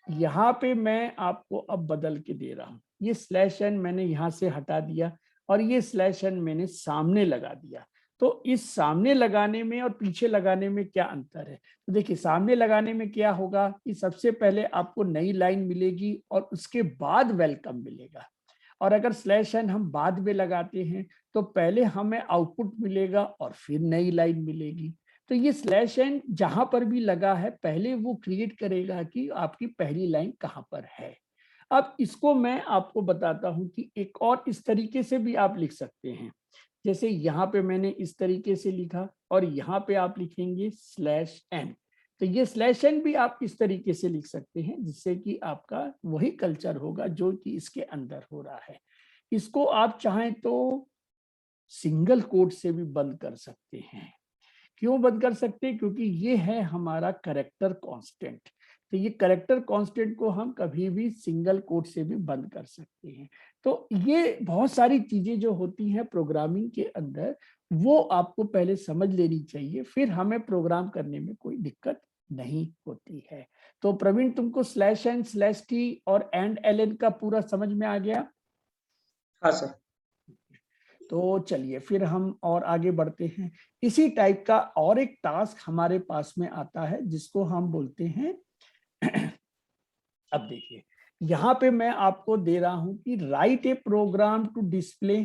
यहाँ पे मैं आपको अब बदल के दे रहा हूं, ये /n मैंने यहाँ से हटा दिया और ये /n मैंने सामने लगा दिया। तो इस सामने लगाने में और पीछे लगाने में क्या अंतर है? तो देखिए सामने लगाने में क्या होगा कि सबसे पहले आपको नई लाइन मिलेगी और उसके बाद वेलकम मिलेगा। और अगर /n हम बाद में लगाते हैं तो पहले हमें आउटपुट मिलेगा और फिर नई लाइन मिलेगी। तो ये /n जहां पर भी लगा है पहले वो क्रिएट करेगा कि आपकी पहली लाइन कहां पर है। अब इसको मैं आपको बताता हूं कि एक और इस तरीके से भी आप लिख सकते हैं। जैसे यहाँ पे मैंने इस तरीके से लिखा और यहाँ पे आप लिखेंगे /n। तो ये /n भी आप इस तरीके से लिख सकते हैं जिससे कि आपका वही कल्चर होगा जो कि इसके अंदर हो रहा है। इसको आप चाहें तो सिंगल कोट से भी बंद कर सकते हैं। क्यों बंद कर सकते हैं? क्योंकि ये है हमारा कैरेक्टर कांस्टेंट। तो ये कैरेक्टर कांस्टेंट को हम कभी भी सिंगल कोट से भी बंद कर सकते हैं। तो ये बहुत सारी चीजें जो होती हैं प्रोग्रामिंग के अंदर, वो आपको पहले समझ लेनी चाहिए, फिर हमें प्रोग्राम करने में कोई दिक्कत नहीं होती है। तो प्रवीण, तुमको /n/t और /ln का पूरा समझ में आ गया? हाँ सर। तो चलिए फिर हम और आगे बढ़ते हैं। इसी टाइप का और एक टास्क हमारे पास में आता है जिसको हम बोलते हैं अब देखिए यहाँ पे मैं आपको दे रहा हूं कि write a program to display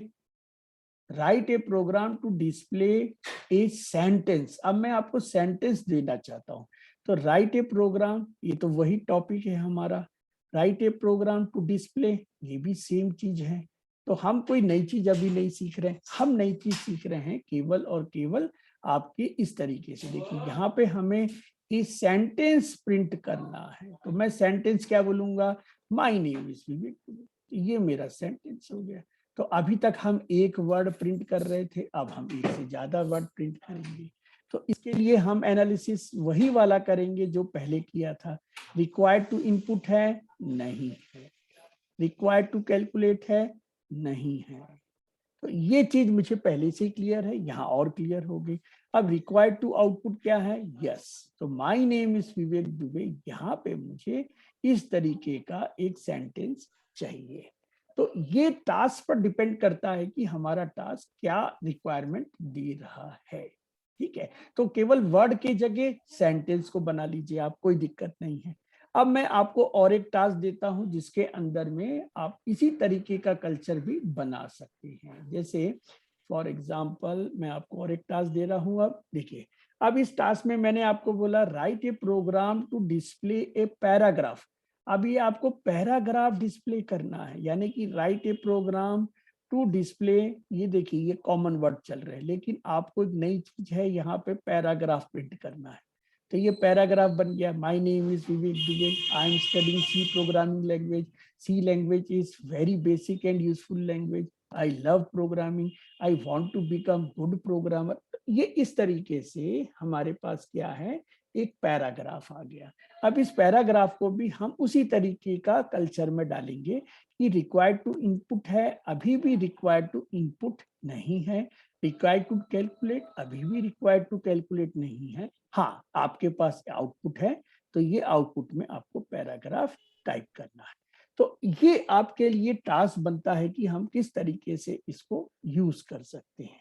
a sentence. अब मैं आपको सेंटेंस देना चाहता हूं। तो राइट ए प्रोग्राम, ये तो वही टॉपिक है हमारा। Write a program to display, ये भी सेम चीज है। तो हम कोई नई चीज अभी नहीं सीख रहे हैं, हम नई चीज सीख रहे हैं केवल और केवल आपके इस तरीके से। देखिए यहाँ पे हमें ये सेंटेंस प्रिंट करना है। तो मैं सेंटेंस क्या बोलूंगा? माय नेम इज विवेक। ये मेरा सेंटेंस हो गया। तो अभी तक हम एक वर्ड प्रिंट कर रहे थे, अब हम एक से ज्यादा वर्ड प्रिंट करेंगे। तो इसके लिए हम एनालिसिस वही वाला करेंगे जो पहले किया था। रिक्वायर्ड टू इनपुट है? नहीं है। रिक्वायर्ड टू कैलकुलेट है? नहीं है। तो ये चीज मुझे पहले से क्लियर है, यहाँ और क्लियर हो गई। अब रिक्वायर्ड टू आउटपुट क्या है? यस। तो my name is Vivek Dubey, यहाँ पे मुझे इस तरीके का एक सेंटेंस चाहिए। तो ये टास्क पर डिपेंड करता है कि हमारा टास्क क्या रिक्वायरमेंट दे रहा है। ठीक है, तो केवल वर्ड के जगह सेंटेंस को बना लीजिए आप, कोई दिक्कत नहीं है। अब मैं आपको और एक टास्क देता हूं जिसके अंदर में आप इसी तरीके का कल्चर भी बना सकते हैं। जैसे फॉर एग्जांपल मैं आपको और एक टास्क दे रहा हूं। अब देखिए, अब इस टास्क में मैंने आपको बोला write a program to display a paragraph. अब ये आपको पैराग्राफ डिस्प्ले करना है, यानी कि write a program to display. ये देखिए ये कॉमन वर्ड चल रहे हैं, लेकिन आपको एक नई चीज है, यहाँ पे पैराग्राफ प्रिंट करना है। तो ये पैराग्राफ बन गया। My name is Vivek Dubey, I am studying C programming language. C language is very basic and useful language. I love programming. I want to become good programmer. ये इस तरीके से हमारे पास क्या है, एक पैराग्राफ आ गया। अब इस पैराग्राफ को भी हम उसी तरीके का कल्चर में डालेंगे कि रिक्वायर्ड टू इनपुट है, अभी भी रिक्वायर्ड टू इनपुट नहीं है। रिक्वायर्ड टू कैलकुलेट, अभी भी रिक्वायर्ड टू कैलकुलेट नहीं है। हाँ, आपके पास आउटपुट है, तो ये आउटपुट में आपको पैराग्राफ टाइप करना है। तो ये आपके लिए टास्क बनता है कि हम किस तरीके से इसको यूज कर सकते हैं।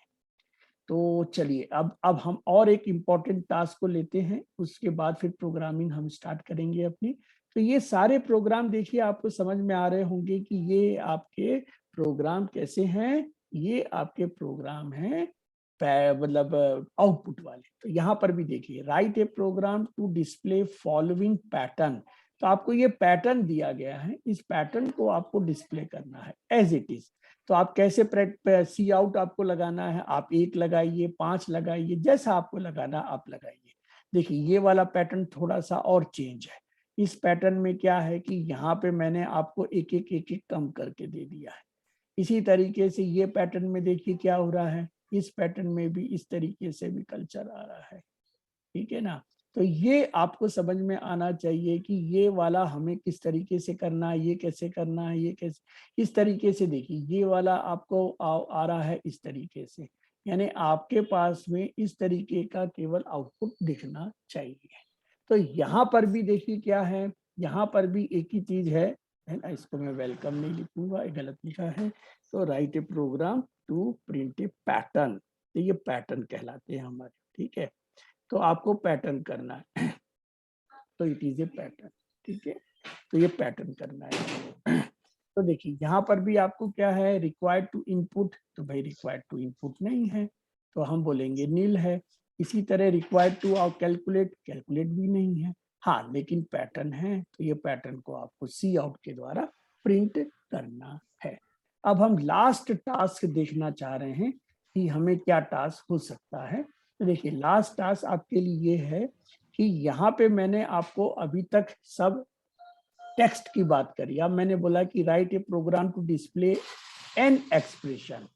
तो चलिए अब हम और एक इम्पॉर्टेंट टास्क को लेते हैं, उसके बाद फिर प्रोग्रामिंग हम स्टार्ट करेंगे अपनी। तो ये सारे प्रोग्राम देखिए आपको समझ में आ रहे होंगे कि ये आपके प्रोग्राम कैसे हैं। ये आपके प्रोग्राम हैं मतलब आउटपुट वाले। तो यहाँ पर भी देखिए write a program to display following pattern. तो आपको ये पैटर्न दिया गया है, इस पैटर्न को आपको डिस्प्ले करना है एज इट इज। तो आप कैसे सी आउट आपको लगाना है, आप 1 लगाइए, 5 लगाइए, जैसा आपको लगाना आप लगाइए। देखिए ये वाला पैटर्न थोड़ा सा और चेंज है। इस पैटर्न में क्या है कि यहाँ पे मैंने आपको एक एक कम करके दे दिया है। इसी तरीके से ये पैटर्न में देखिए क्या हो रहा है, इस पैटर्न में भी इस तरीके से भी कल्चर आ रहा है। ठीक है ना। तो ये आपको समझ में आना चाहिए कि ये वाला हमें किस तरीके से करना है, ये कैसे करना है, ये कैसे, इस तरीके से देखिए ये वाला आपको आ रहा है इस तरीके से, यानी आपके पास में इस तरीके का केवल आउटपुट दिखना चाहिए। तो यहाँ पर भी देखिए क्या है, यहाँ पर भी एक ही चीज है ना, इसको मैं वेलकम नहीं लिखूंगा, गलत लिखा है, तो write a program to print a pattern, तो ये पैटर्न कहलाते हैं हमारे, ठीक है। तो आपको पैटर्न करना है, तो इट इज ए पैटर्न, ठीक है, तो ये पैटर्न करना है। तो देखिए यहाँ पर भी आपको क्या है, रिक्वायर्ड टू इनपुट, तो भाई रिक्वायर्ड टू इनपुट नहीं है, तो हम बोलेंगे नील है। इसी तरह रिक्वायर्ड टू कैलकुलेट, कैलकुलेट भी नहीं है, हाँ लेकिन पैटर्न है, तो ये पैटर्न को आपको सी आउट के द्वारा प्रिंट करना है। अब हम लास्ट टास्क देखना चाह रहे हैं कि हमें क्या टास्क हो सकता है। तो देखिए लास्ट टास्क आपके लिए ये है कि यहाँ पे मैंने आपको अभी तक सब टेक्स्ट की बात करी। अब मैंने बोला कि write a program to display an expression,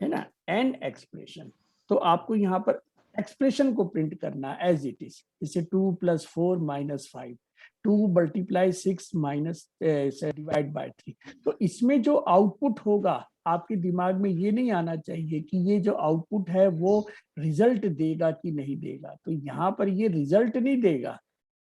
है ना, एन एक्सप्रेशन, तो आपको यहाँ पर एक्सप्रेशन को प्रिंट करना एज इट इज, जैसे 2 + 4 - 5, 2 × 6 डिवाइड बाय 3। तो इसमें जो आउटपुट होगा आपके दिमाग में ये नहीं आना चाहिए कि ये जो आउटपुट है वो रिजल्ट देगा कि नहीं देगा, तो यहाँ पर ये रिजल्ट नहीं देगा,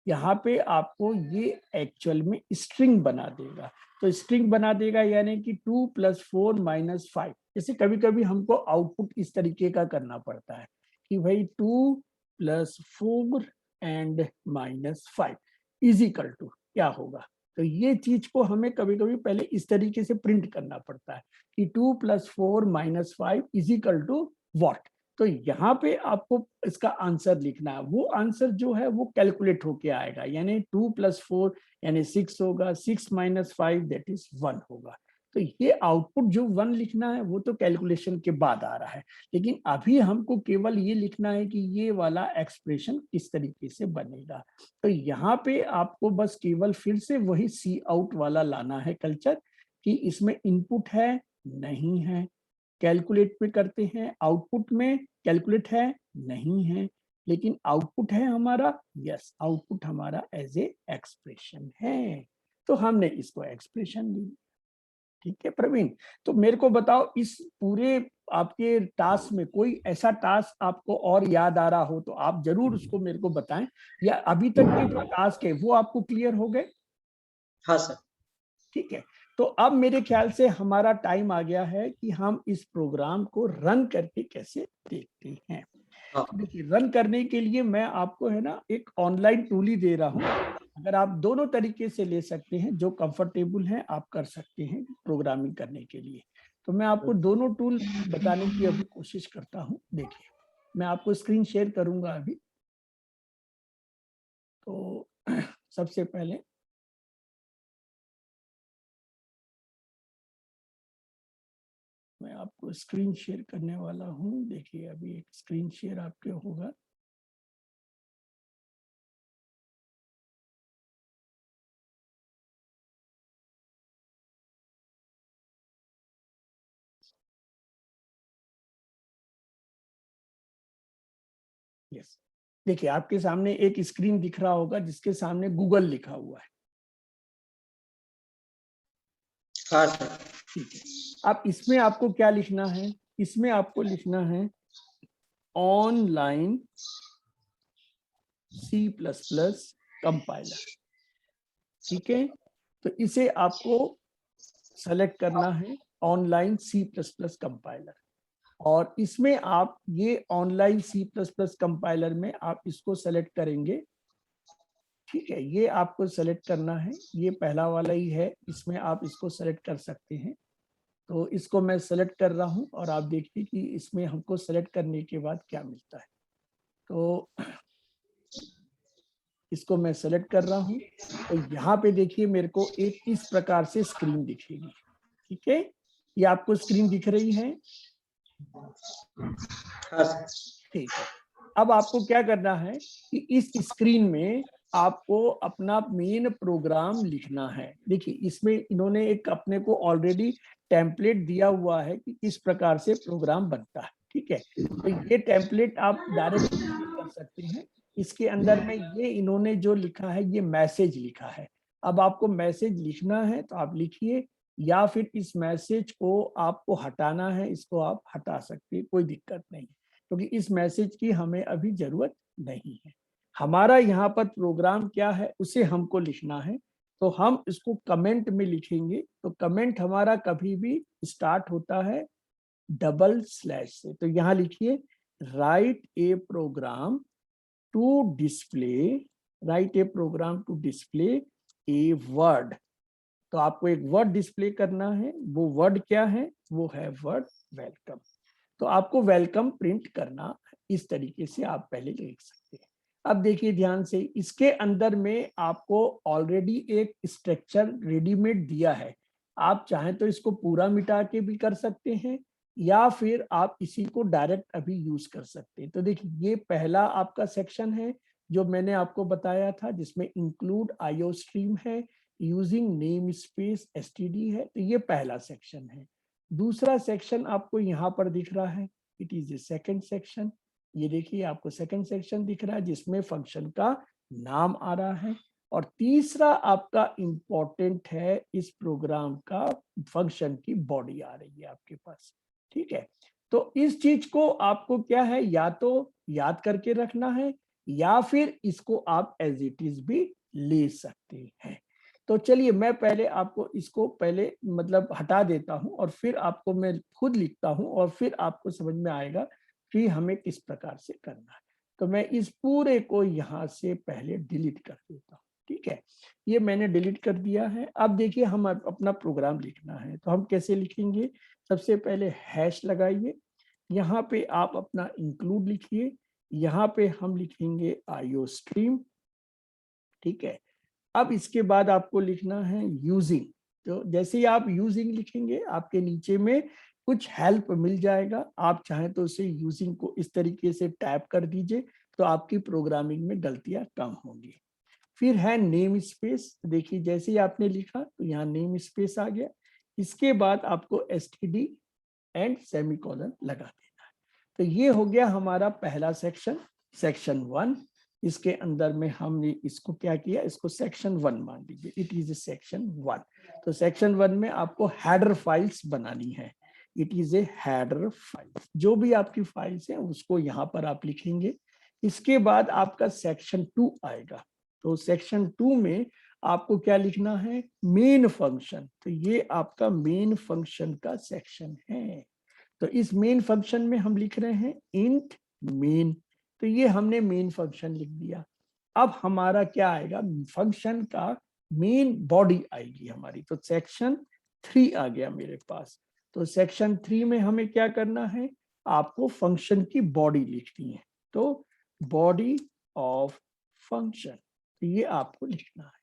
यहाँ पे आपको ये एक्चुअल में स्ट्रिंग बना देगा। तो स्ट्रिंग बना देगा यानी कि 2 + 4 - 5, जैसे कभी कभी हमको आउटपुट इस तरीके का करना पड़ता है कि भाई 2 + 4 एंड -5 इजिकल टू क्या होगा। तो ये चीज को हमें कभी कभी पहले इस तरीके से प्रिंट करना पड़ता है कि 2 + 4 - 5 इजिकल टू व्हाट। तो यहाँ पे आपको इसका आंसर लिखना है, वो आंसर जो है वो कैलकुलेट होके आएगा, यानी 2 + 4 यानी 6 होगा, 6 - 5 दैट इज 1 होगा। तो ये आउटपुट जो 1 लिखना है वो तो कैलकुलेशन के बाद आ रहा है, लेकिन अभी हमको केवल ये लिखना है कि ये वाला एक्सप्रेशन किस तरीके से बनेगा। तो यहाँ पे आपको बस केवल फिर से वही सी आउट वाला लाना है कल्चर, कि इसमें इनपुट है नहीं है, कैलकुलेट पे करते हैं, आउटपुट में कैलकुलेट है नहीं है, लेकिन आउटपुट है हमारा, यस आउटपुट हमारा एज ए एक्सप्रेशन है, तो हमने इसको एक्सप्रेशन ली। ठीक है प्रवीण, तो मेरे को बताओ इस पूरे आपके टास्क में कोई ऐसा टास्क आपको और याद आ रहा हो तो आप जरूर उसको मेरे को बताएं, या अभी तक के जो टास्क है वो आपको क्लियर हो गए? हाँ सर। ठीक है, तो अब मेरे ख्याल से हमारा टाइम आ गया है कि हम इस प्रोग्राम को रन करके कैसे देखते हैं। हाँ। तो देखिए रन करने के लिए मैं आपको है ना एक ऑनलाइन टूल ही दे रहा हूँ, अगर आप दोनों तरीके से ले सकते हैं, जो कंफर्टेबल है आप कर सकते हैं प्रोग्रामिंग करने के लिए। तो मैं आपको दोनों टूल बताने की अभी कोशिश करता हूँ। देखिए मैं आपको स्क्रीन शेयर करूंगा अभी। तो सबसे पहले मैं आपको स्क्रीन शेयर करने वाला हूं। देखिए अभी एक स्क्रीन शेयर आपके होगा। यस, देखिए आपके सामने एक स्क्रीन दिख रहा होगा जिसके सामने गूगल लिखा हुआ है। हाँ सर। ठीक है, अब इसमें आपको क्या लिखना है, इसमें आपको लिखना है ऑनलाइन C++ कंपाइलर। ठीक है, तो इसे आपको सेलेक्ट करना है ऑनलाइन C++ कंपाइलर, और इसमें आप ये ऑनलाइन C++ कंपाइलर में आप इसको सेलेक्ट करेंगे। ठीक है, ये आपको सेलेक्ट करना है, ये पहला वाला ही है, इसमें आप इसको सेलेक्ट कर सकते हैं। तो इसको मैं सेलेक्ट कर रहा हूं और आप देखिए कि इसमें हमको सेलेक्ट करने के बाद क्या मिलता है। तो इसको मैं सेलेक्ट कर रहा हूं, तो यहाँ पे देखिए मेरे को एक इस प्रकार से स्क्रीन दिखेगी। ठीक है, ये आपको स्क्रीन दिख रही है? हाँ सर। ठीक है, अब आपको क्या करना है कि इस स्क्रीन में आपको अपना मेन प्रोग्राम लिखना है। देखिए इसमें इन्होंने एक अपने को ऑलरेडी टेम्पलेट दिया हुआ है कि किस प्रकार से प्रोग्राम बनता है। ठीक है, तो ये टेम्पलेट आप डायरेक्ट कर सकते हैं, इसके अंदर में ये इन्होंने जो लिखा है ये मैसेज लिखा है। अब आपको मैसेज लिखना है तो आप लिखिए, या फिर इस मैसेज को आपको हटाना है, इसको आप हटा सकते हैं, कोई दिक्कत नहीं, क्योंकि इस मैसेज की हमें अभी जरूरत नहीं है। हमारा यहाँ पर प्रोग्राम क्या है उसे हमको लिखना है, तो हम इसको कमेंट में लिखेंगे। तो कमेंट हमारा कभी भी स्टार्ट होता है डबल स्लैश से। तो यहाँ लिखिए write a program to display, write a program to display a word. तो आपको एक वर्ड डिस्प्ले करना है, वो वर्ड क्या है, वो है वर्ड वेलकम। तो आपको वेलकम प्रिंट करना, इस तरीके से आप पहले लिख सकते हैं। अब देखिए ध्यान से, इसके अंदर में आपको ऑलरेडी एक स्ट्रक्चर रेडीमेड दिया है। आप चाहें तो इसको पूरा मिटा के भी कर सकते हैं, या फिर आप इसी को डायरेक्ट अभी यूज कर सकते हैं। तो देखिए ये पहला आपका सेक्शन है जो मैंने आपको बताया था, जिसमें इंक्लूड आईओ स्ट्रीम है, यूजिंग नेम स्पेस एसटीडी है। तो ये पहला सेक्शन है। दूसरा सेक्शन आपको यहाँ पर दिख रहा है, it is A second section. ये देखिए आपको सेकंड सेक्शन दिख रहा है जिसमें फंक्शन का नाम आ रहा है। और तीसरा आपका इंपॉर्टेंट है, इस प्रोग्राम का फंक्शन की बॉडी आ रही है आपके पास। ठीक है, तो इस चीज को आपको क्या है, या तो याद करके रखना है, या फिर इसको आप एज इट इज भी ले सकते हैं। तो चलिए मैं पहले आपको इसको पहले मतलब हटा देता हूं, और फिर आपको मैं खुद लिखता हूं, और फिर आपको समझ में आएगा कि हमें किस प्रकार से करना है। तो मैं इस पूरे को यहाँ से पहले डिलीट कर देता हूँ। ठीक है, ये मैंने डिलीट कर दिया है। अब देखिए हम अपना प्रोग्राम लिखना है, तो हम कैसे लिखेंगे। सबसे पहले हैश लगाइए, यहाँ पे आप अपना इंक्लूड लिखिए, यहाँ पे हम लिखेंगे आईओ स्ट्रीम। ठीक है, अब इसके बाद आपको लिखना है यूजिंग। तो जैसे ही आप यूजिंग लिखेंगे आपके नीचे में कुछ हेल्प मिल जाएगा। आप चाहें तो उसे यूजिंग को इस तरीके से टैप कर दीजिए, तो आपकी प्रोग्रामिंग में गलतियां कम होंगी। फिर है नेम स्पेस। देखिए जैसे ही आपने लिखा तो यहाँ नेम स्पेस आ गया। इसके बाद आपको एसटीडी एंड सेमीकोलन लगा देना है। तो ये हो गया हमारा पहला सेक्शन, सेक्शन 1। इसके अंदर में हमने इसको क्या किया, इसको सेक्शन 1 मान लीजिए, इट इज ए सेक्शन 1। तो सेक्शन 1 में आपको हेडर फाइल्स बनानी है, it is A header file. जो भी आपकी फाइल्स हैं उसको यहाँ पर आप लिखेंगे। इसके बाद आपका सेक्शन 2 आएगा। तो सेक्शन 2 में आपको क्या लिखना है, मेन फंक्शन। तो ये आपका मेन फंक्शन का सेक्शन है। तो इस मेन फंक्शन में हम लिख रहे हैं इंट मेन। तो ये हमने मेन फंक्शन लिख दिया। अब हमारा क्या आएगा, फंक्शन का मेन बॉडी आएगी हमारी। तो सेक्शन 3 आ गया मेरे पास। तो सेक्शन 3 में हमें क्या करना है, आपको फंक्शन की बॉडी लिखनी है। तो बॉडी ऑफ फंक्शन, तो ये आपको लिखना है।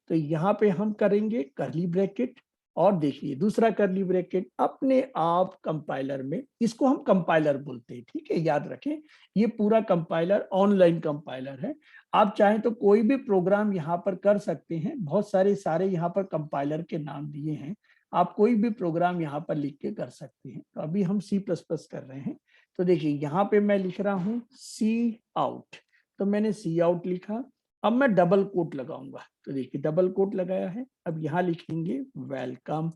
तो यहाँ पे हम करेंगे करली ब्रैकेट, और देखिए दूसरा करली ब्रैकेट अपने आप कंपाइलर में, इसको हम कंपाइलर बोलते हैं। ठीक है, याद रखें ये पूरा कंपाइलर ऑनलाइन कंपाइलर है। आप चाहें तो कोई भी प्रोग्राम यहाँ पर कर सकते हैं, बहुत सारे यहाँ पर कंपाइलर के नाम दिए हैं। आप कोई भी प्रोग्राम यहाँ पर लिख के कर सकते हैं। तो अभी हम C++ कर रहे हैं। तो देखिए यहाँ पे मैं लिख रहा हूँ सी आउट। तो मैंने सी आउट लिखा। अब मैं डबल कोट लगाऊंगा। तो देखिए डबल कोट लगाया है। अब यहाँ लिखेंगे वेलकम।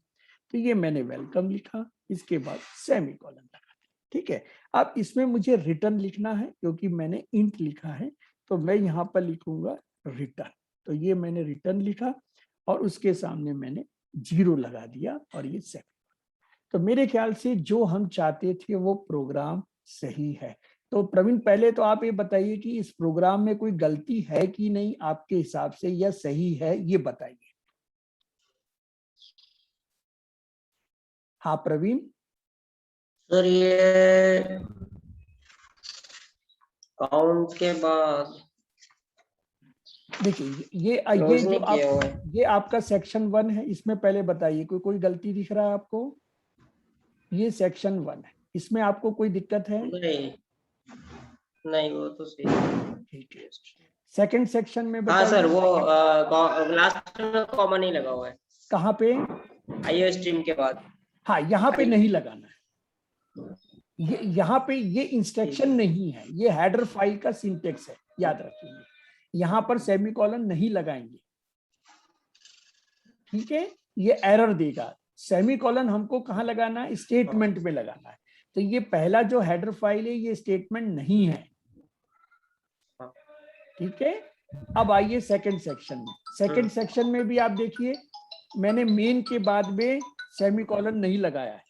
तो ये मैंने वेलकम लिखा। इसके बाद सेमीकोलन लगा। ठीक है, अब इसमें मुझे रिटर्न लिखना है क्योंकि मैंने इंट लिखा है। तो मैं यहाँ पर लिखूंगा रिटर्न। तो ये मैंने रिटर्न लिखा और उसके सामने मैंने 0 लगा दिया और ये सेमीकोलन। तो मेरे ख्याल से जो हम चाहते थे वो प्रोग्राम सही है। तो प्रवीण पहले तो आप ये बताइए कि इस प्रोग्राम में कोई गलती है कि नहीं आपके हिसाब से, या सही है, ये बताइए। हाँ प्रवीण। सर ये काउंट के बाद देखिए ये क्लोज जो नहीं किया हुआ है। ये आपका सेक्शन 1 है। इसमें पहले बताइए कोई गलती दिख रहा है आपको। ये सेक्शन 1 है, इसमें आपको कोई दिक्कत है? नहीं वो तो सही है। ठीक है, सेकंड सेक्शन में हाँ बताइए। सर, वो लास्ट में कॉमा नहीं लगा हुआ है। कहाँ पे? आईओ स्ट्रीम के बाद। हाँ यहाँ पे नहीं लगाना है, यहाँ पे ये इंस्ट्रक्शन नहीं है, ये हेडर फाइल का सिंटेक्स है, याद रखिए। यहाँ पर सेमीकोलन नहीं लगाएंगे, ठीक है, ये एरर देगा। सेमीकोलन हमको कहाँ लगाना है? स्टेटमेंट में लगाना है। तो ये पहला जो हेडर फाइल है ये स्टेटमेंट नहीं है, ठीक है। अब आइए सेकंड सेक्शन में। सेकंड सेक्शन में भी आप देखिए मैंने मेन के बाद में सेमीकोलन नहीं लगाया है।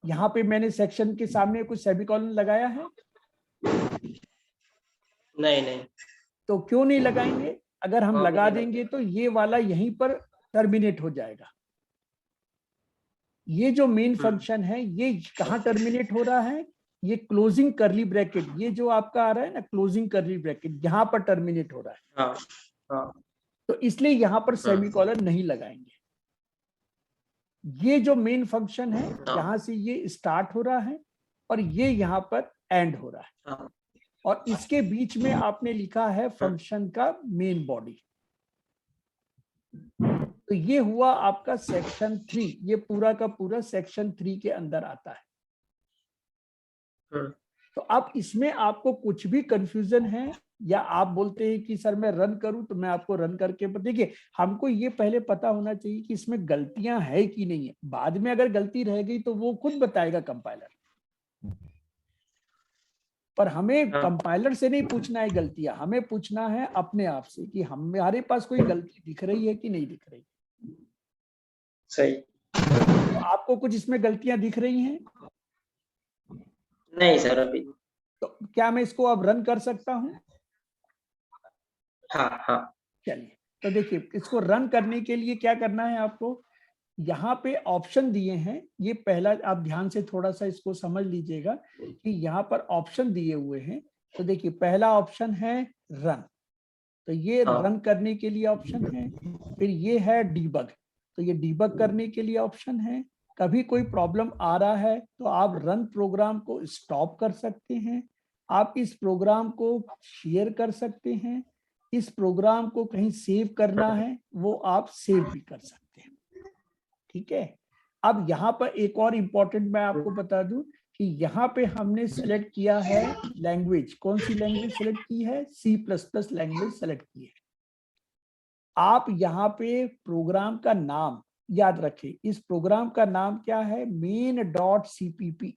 यहाँ पे मैंने सेक्शन के सामने कुछ सेमीकोलन लगाया है? नहीं। तो क्यों नहीं लगाएंगे? अगर हम लगा देंगे तो ये वाला यहीं पर टर्मिनेट हो जाएगा। ये जो मेन फंक्शन है ये कहाँ टर्मिनेट हो रहा है? ये क्लोजिंग करली ब्रैकेट, ये जो आपका आ रहा है ना क्लोजिंग करली ब्रैकेट, यहाँ पर टर्मिनेट हो रहा है। तो इसलिए यहाँ पर सेमीकोलन नहीं लगाएंगे। ये जो मेन फंक्शन है यहाँ से ये स्टार्ट हो रहा है और ये यहाँ पर एंड हो रहा है, और इसके बीच में आपने लिखा है फंक्शन का मेन बॉडी। तो ये हुआ आपका सेक्शन 3, ये पूरा का पूरा सेक्शन 3 के अंदर आता है। तो अब इसमें आपको कुछ भी कंफ्यूजन है या आप बोलते हैं कि सर मैं रन करूं, तो मैं आपको रन करके देखिए, हमको ये पहले पता होना चाहिए कि इसमें गलतियां है कि नहीं है। बाद में अगर गलती रह गई तो वो खुद बताएगा कंपाइलर, पर हमें कंपाइलर से नहीं पूछना है गलतियां, हमें पूछना है अपने आप से कि हमारे पास कोई गलती दिख रही है कि नहीं दिख रही। सही। तो आपको कुछ इसमें गलतियां दिख रही हैं? नहीं सर अभी। तो क्या मैं इसको अब रन कर सकता हूं? हाँ। चलिए, तो देखिए इसको रन करने के लिए क्या करना है आपको, यहाँ पे ऑप्शन दिए हैं। ये पहला, आप ध्यान से थोड़ा सा इसको समझ लीजिएगा कि यहाँ पर ऑप्शन दिए हुए हैं। तो देखिए पहला ऑप्शन है रन, तो ये रन करने के लिए ऑप्शन है। फिर ये है डीबग, तो ये डीबग करने के लिए ऑप्शन है। कभी कोई प्रॉब्लम आ रहा है तो आप रन प्रोग्राम को स्टॉप कर सकते हैं, आप इस प्रोग्राम को शेयर कर सकते हैं, इस प्रोग्राम को कहीं सेव करना है वो आप सेव भी कर सकते हैं, ठीक है। अब यहाँ पर एक और इम्पोर्टेंट मैं आपको बता दूं कि यहाँ पे हमने सेलेक्ट किया है लैंग्वेज। कौन सी लैंग्वेज सेलेक्ट की है? C++ लैंग्वेज सेलेक्ट की है। आप यहाँ पे प्रोग्राम का नाम याद रखें, इस प्रोग्राम का नाम क्या है? main.cpp।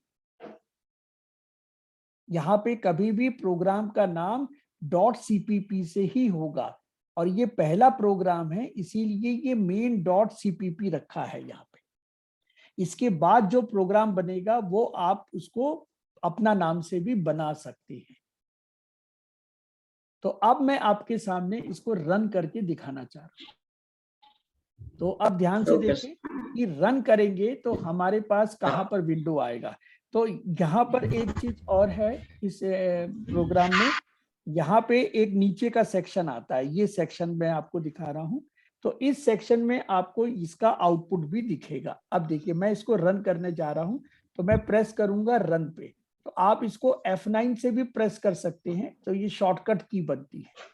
यहाँ पे कभी भी प्रोग्राम का नाम .cpp से ही होगा, और ये पहला प्रोग्राम है इसीलिए ये main.cpp रखा है यहाँ पे। इसके बाद जो प्रोग्राम बनेगा वो आप उसको अपना नाम से भी बना सकते हैं। तो अब मैं आपके सामने इसको रन करके दिखाना चाह रहा हूं। तो अब ध्यान से देखें कि रन करेंगे तो हमारे पास कहां पर विंडो आएगा। तो यहाँ पर एक चीज और है इस प्रोग्राम में, यहाँ पे एक नीचे का सेक्शन आता है, ये सेक्शन मैं आपको दिखा रहा हूं। तो इस सेक्शन में आपको इसका आउटपुट भी दिखेगा। अब देखिए मैं इसको रन करने जा रहा हूं, तो मैं प्रेस करूंगा रन पे, तो आप इसको F9 से भी प्रेस कर सकते हैं, तो ये शॉर्टकट की बनती है।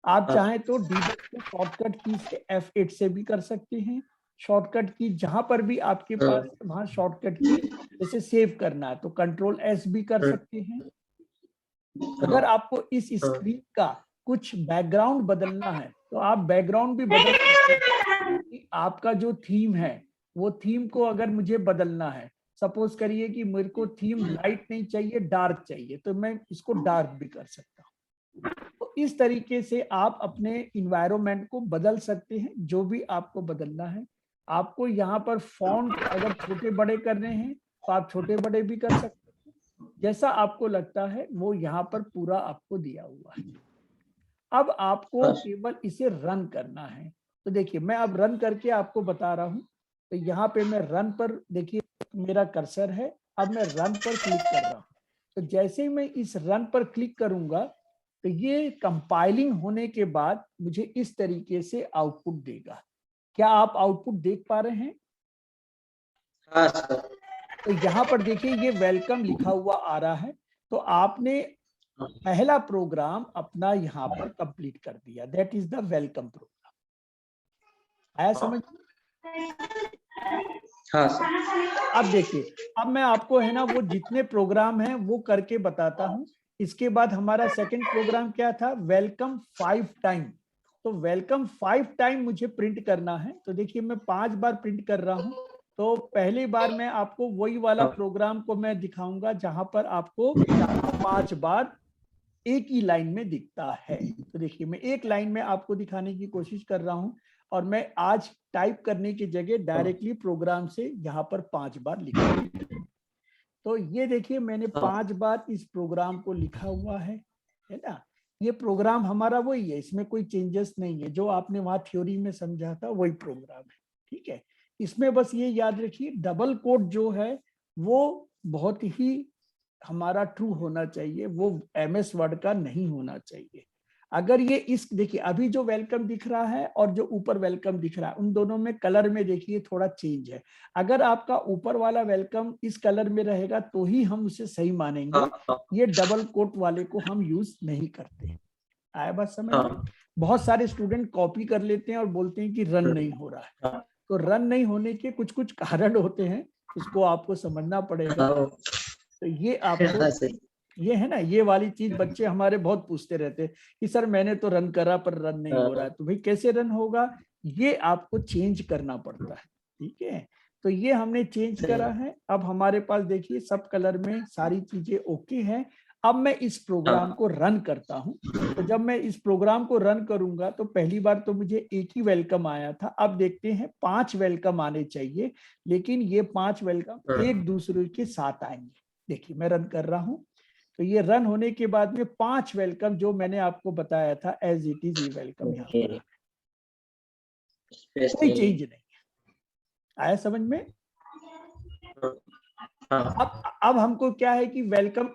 आप चाहें तो डीबग को शॉर्टकट की से F8 से भी कर सकते हैं। शॉर्टकट की जहां पर भी आपके पास वहां शॉर्टकट की, जैसे सेव करना है तो Ctrl+S भी कर सकते हैं। अगर आपको इस स्क्रीन का कुछ बैकग्राउंड बदलना है तो आप बैकग्राउंड भी बदल सकते हैं। आपका जो थीम है वो थीम को अगर मुझे बदलना है, सपोज करिए कि मेरे को थीम लाइट नहीं चाहिए, डार्क चाहिए, तो मैं इसको डार्क भी कर सकता हूँ। तो इस तरीके से आप अपने इन्वायरमेंट को बदल सकते हैं, जो भी आपको बदलना है। आपको यहाँ पर फॉन्ट अगर छोटे बड़े करने हैं तो आप छोटे बड़े भी कर सकते हैं, जैसा आपको लगता है वो यहाँ पर पूरा आपको दिया हुआ है। अब आपको केवल इसे रन करना है। तो देखिए मैं अब रन करके आपको बता रहा हूँ। तो यहाँ पे मैं रन पर, देखिए मेरा कर्सर है, अब मैं रन पर क्लिक कर रहा हूँ। तो जैसे ही मैं इस रन पर क्लिक करूंगा तो ये कंपाइलिंग होने के बाद मुझे इस तरीके से आउटपुट देगा। क्या आप आउटपुट देख पा रहे हैं? हाँ सर। तो यहाँ पर देखिए ये वेलकम लिखा हुआ आ रहा है। तो आपने पहला प्रोग्राम अपना यहाँ पर कंप्लीट कर दिया, that is the welcome program. आया समझ? हाँ सर। अब देखिए, अब मैं आपको है ना वो जितने प्रोग्राम हैं वो करके बताता हूँ। इसके बाद हमारा सेकंड प्रोग्राम क्या था, वेलकम 5 टाइम। तो वेलकम 5 टाइम मुझे प्रिंट करना है। तो देखिए मैं 5 बार प्रिंट कर रहा हूँ। तो पहली बार मैं आपको वही वाला प्रोग्राम को मैं दिखाऊंगा जहां पर आपको 5 बार एक ही लाइन में दिखता है। तो देखिए मैं एक लाइन में आपको दिखाने की कोशिश कर रहा हूं और मैं आज टाइप करने की जगह डायरेक्टली प्रोग्राम से यहाँ पर 5 बार लिखा। तो ये देखिए मैंने 5 बार इस प्रोग्राम को लिखा हुआ है ना। ये प्रोग्राम हमारा वही है, इसमें कोई चेंजेस नहीं है। जो आपने वहां थ्योरी में समझा था वही प्रोग्राम है, ठीक है। इसमें बस ये याद रखिए डबल कोट जो है वो बहुत ही हमारा ट्रू होना चाहिए, वो MS वर्ड का नहीं होना चाहिए। अगर ये इस देखिए अभी जो वेलकम दिख रहा है और जो ऊपर वेलकम दिख रहा है उन दोनों में कलर में देखिए थोड़ा चेंज है। अगर आपका ऊपर वाला वेलकम इस कलर में रहेगा तो ही हम उसे सही मानेंगे। ये डबल कोट वाले को हम यूज नहीं करते। आया बात समझ में? बहुत सारे स्टूडेंट कॉपी कर लेते हैं और बोलते हैं कि रन नहीं हो रहा है। तो रन नहीं होने के कुछ कुछ कारण होते हैं, उसको आपको समझना पड़ेगा। तो ये आपको ये है ना, ये वाली चीज बच्चे हमारे बहुत पूछते रहते हैं कि सर मैंने तो रन करा पर रन नहीं हो रहा है। तो भाई कैसे रन होगा, ये आपको चेंज करना पड़ता है, ठीक है। तो ये हमने चेंज करा है। अब हमारे पास देखिए सब कलर में सारी चीजें ओके हैं। अब मैं इस प्रोग्राम को रन करता हूं। तो जब मैं इस प्रोग्राम को रन करूंगा तो पहली बार तो मुझे एक ही वेलकम आया था। अब देखते हैं 5 वेलकम आने चाहिए, लेकिन ये 5 वेलकम एक दूसरे के साथ आएंगे। देखिए मैं रन कर रहा हूं। तो ये रन होने के बाद में 5 वेलकम जो मैंने आपको बताया था एज इट इज, ये वेलकम यहाँ पर कोई चेंज नहीं है। आया समझ में? अब हमको क्या है कि वेलकम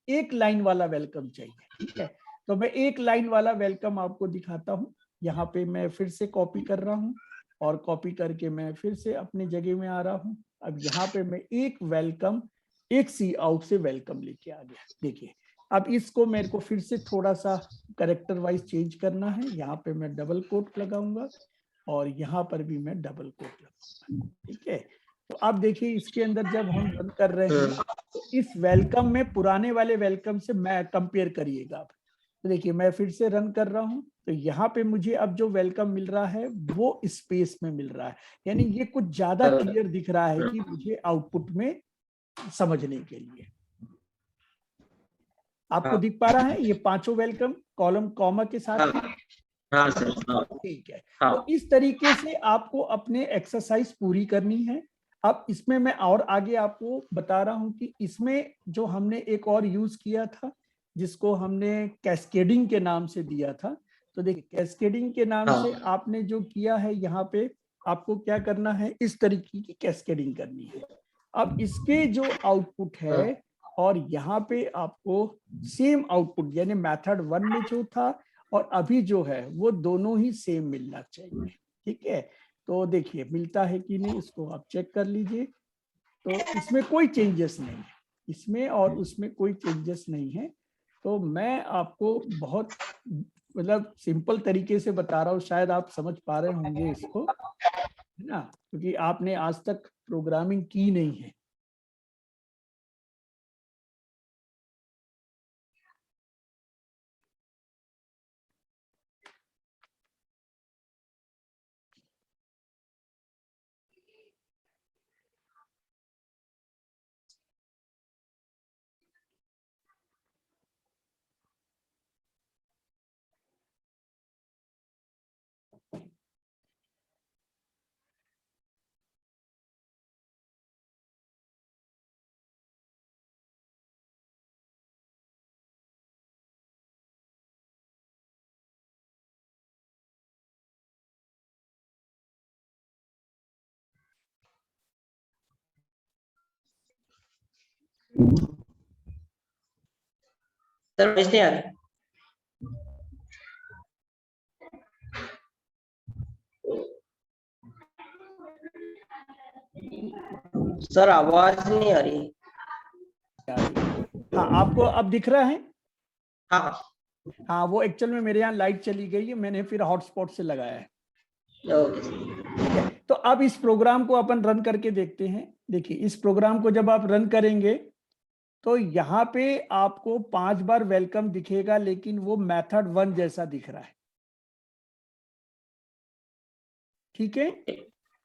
एक लाइन वाला वेलकम चाहिए, ठीक है। तो मैं एक लाइन वाला वेलकम आपको दिखाता हूँ। यहाँ पे मैं फिर से कॉपी कर रहा हूँ और कॉपी करके मैं फिर से अपनी जगह में आ रहा हूँ। अब यहाँ पे मैं एक वेलकम एक सी आउट से वेलकम लेके आ गया। देखिए अब इसको मेरे को फिर से थोड़ा सा करेक्टर वाइज चेंज करना है। यहाँ पे मैं डबल कोट लगाऊंगा और यहाँ पर भी मैं डबल कोट लगाऊंगा, ठीक है। तो अब देखिए इसके अंदर जब हम रन कर रहे हैं तो इस वेलकम में पुराने वाले वेलकम से मैं कंपेयर करिएगा आप। तो देखिए मैं फिर से रन कर रहा हूँ। तो यहाँ पे मुझे अब जो वेलकम मिल रहा है वो स्पेस में मिल रहा है, यानी ये कुछ ज्यादा क्लियर दिख रहा है कि मुझे आउटपुट में समझने के लिए। आपको दिख पा रहा है ये पांचों वेलकम कॉलम कॉमा के साथ है? हाँ सर। ठीक है। तो इस तरीके से आपको अपने एक्सरसाइज पूरी करनी है। अब इसमें मैं और आगे आपको बता रहा हूं कि इसमें जो हमने एक और यूज किया था जिसको हमने कैस्केडिंग के नाम से दिया था। तो देखिए कैस्केडिंग के नाम से आपने जो किया है यहाँ पे आपको क्या करना है, इस तरीके की कैस्केडिंग करनी है। अब इसके जो आउटपुट है और यहाँ पे आपको सेम आउटपुट यानी मेथड 1 में जो था और अभी जो है वो दोनों ही सेम मिलना चाहिए, ठीक है। तो देखिए मिलता है कि नहीं, इसको आप चेक कर लीजिए। तो इसमें कोई चेंजेस नहीं है, इसमें और उसमें कोई चेंजेस नहीं है। तो मैं आपको बहुत मतलब सिंपल तरीके से बता रहा हूँ, शायद आप समझ पा रहे होंगे इसको, है ना, क्योंकि आपने आज तक प्रोग्रामिंग की नहीं है। सर नहीं आ रही सर, आवाज नहीं आ रही। हाँ आपको अब दिख रहा है? हाँ हाँ वो एक्चुअल में मेरे यहाँ लाइट चली गई है, मैंने फिर हॉटस्पॉट से लगाया है। ओके। ठीक है। तो तो अब इस प्रोग्राम को अपन रन करके देखते हैं। देखिए इस प्रोग्राम को जब आप रन करेंगे तो यहाँ पे आपको 5 बार वेलकम दिखेगा, लेकिन वो मेथड 1 जैसा दिख रहा है। ठीक है,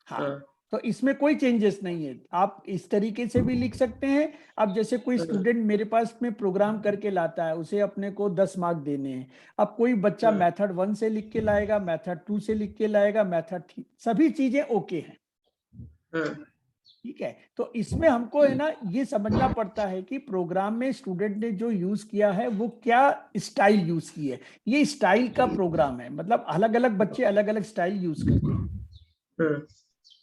हाँ। तो इसमें कोई चेंजेस नहीं है, आप इस तरीके से भी लिख सकते हैं। अब जैसे कोई स्टूडेंट मेरे पास में प्रोग्राम करके लाता है, उसे अपने को 10 मार्क देने हैं। अब कोई बच्चा मेथड 1 से लिख के लाएगा, मेथड 2 से लिख के लाएगा, मेथड 3, सभी चीजें ओके हैं। ठीक है, तो इसमें हमको है ना ये समझना पड़ता है कि प्रोग्राम में स्टूडेंट ने जो यूज किया है वो क्या स्टाइल यूज की है। ये स्टाइल का प्रोग्राम है, मतलब अलग अलग बच्चे अलग अलग स्टाइल यूज करते हैं।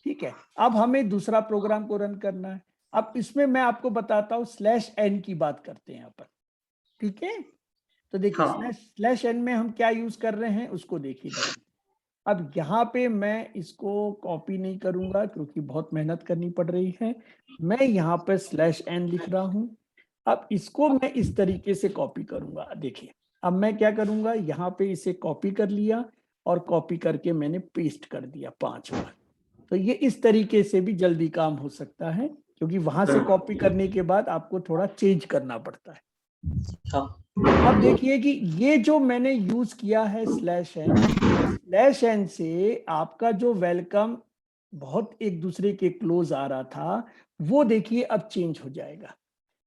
ठीक है, अब हमें दूसरा प्रोग्राम को रन करना है। अब इसमें मैं आपको बताता हूँ /n की बात करते हैं अपन। ठीक है, तो देखिए /n में हम क्या यूज कर रहे हैं उसको देखिए। अब यहाँ पे मैं इसको कॉपी नहीं करूंगा क्योंकि बहुत मेहनत करनी पड़ रही है। मैं यहाँ पे /n लिख रहा हूं। अब इसको मैं इस तरीके से कॉपी करूंगा। देखिए अब मैं क्या करूंगा, यहाँ पे इसे कॉपी कर लिया और कॉपी करके मैंने पेस्ट कर दिया 5 बार। तो ये इस तरीके से भी जल्दी काम हो सकता है, क्योंकि वहां से कॉपी करने के बाद आपको थोड़ा चेंज करना पड़ता है। अब देखिए कि ये जो मैंने यूज किया है /n से आपका जो वेलकम बहुत एक दूसरे के क्लोज आ रहा था, वो देखिए अब चेंज हो जाएगा।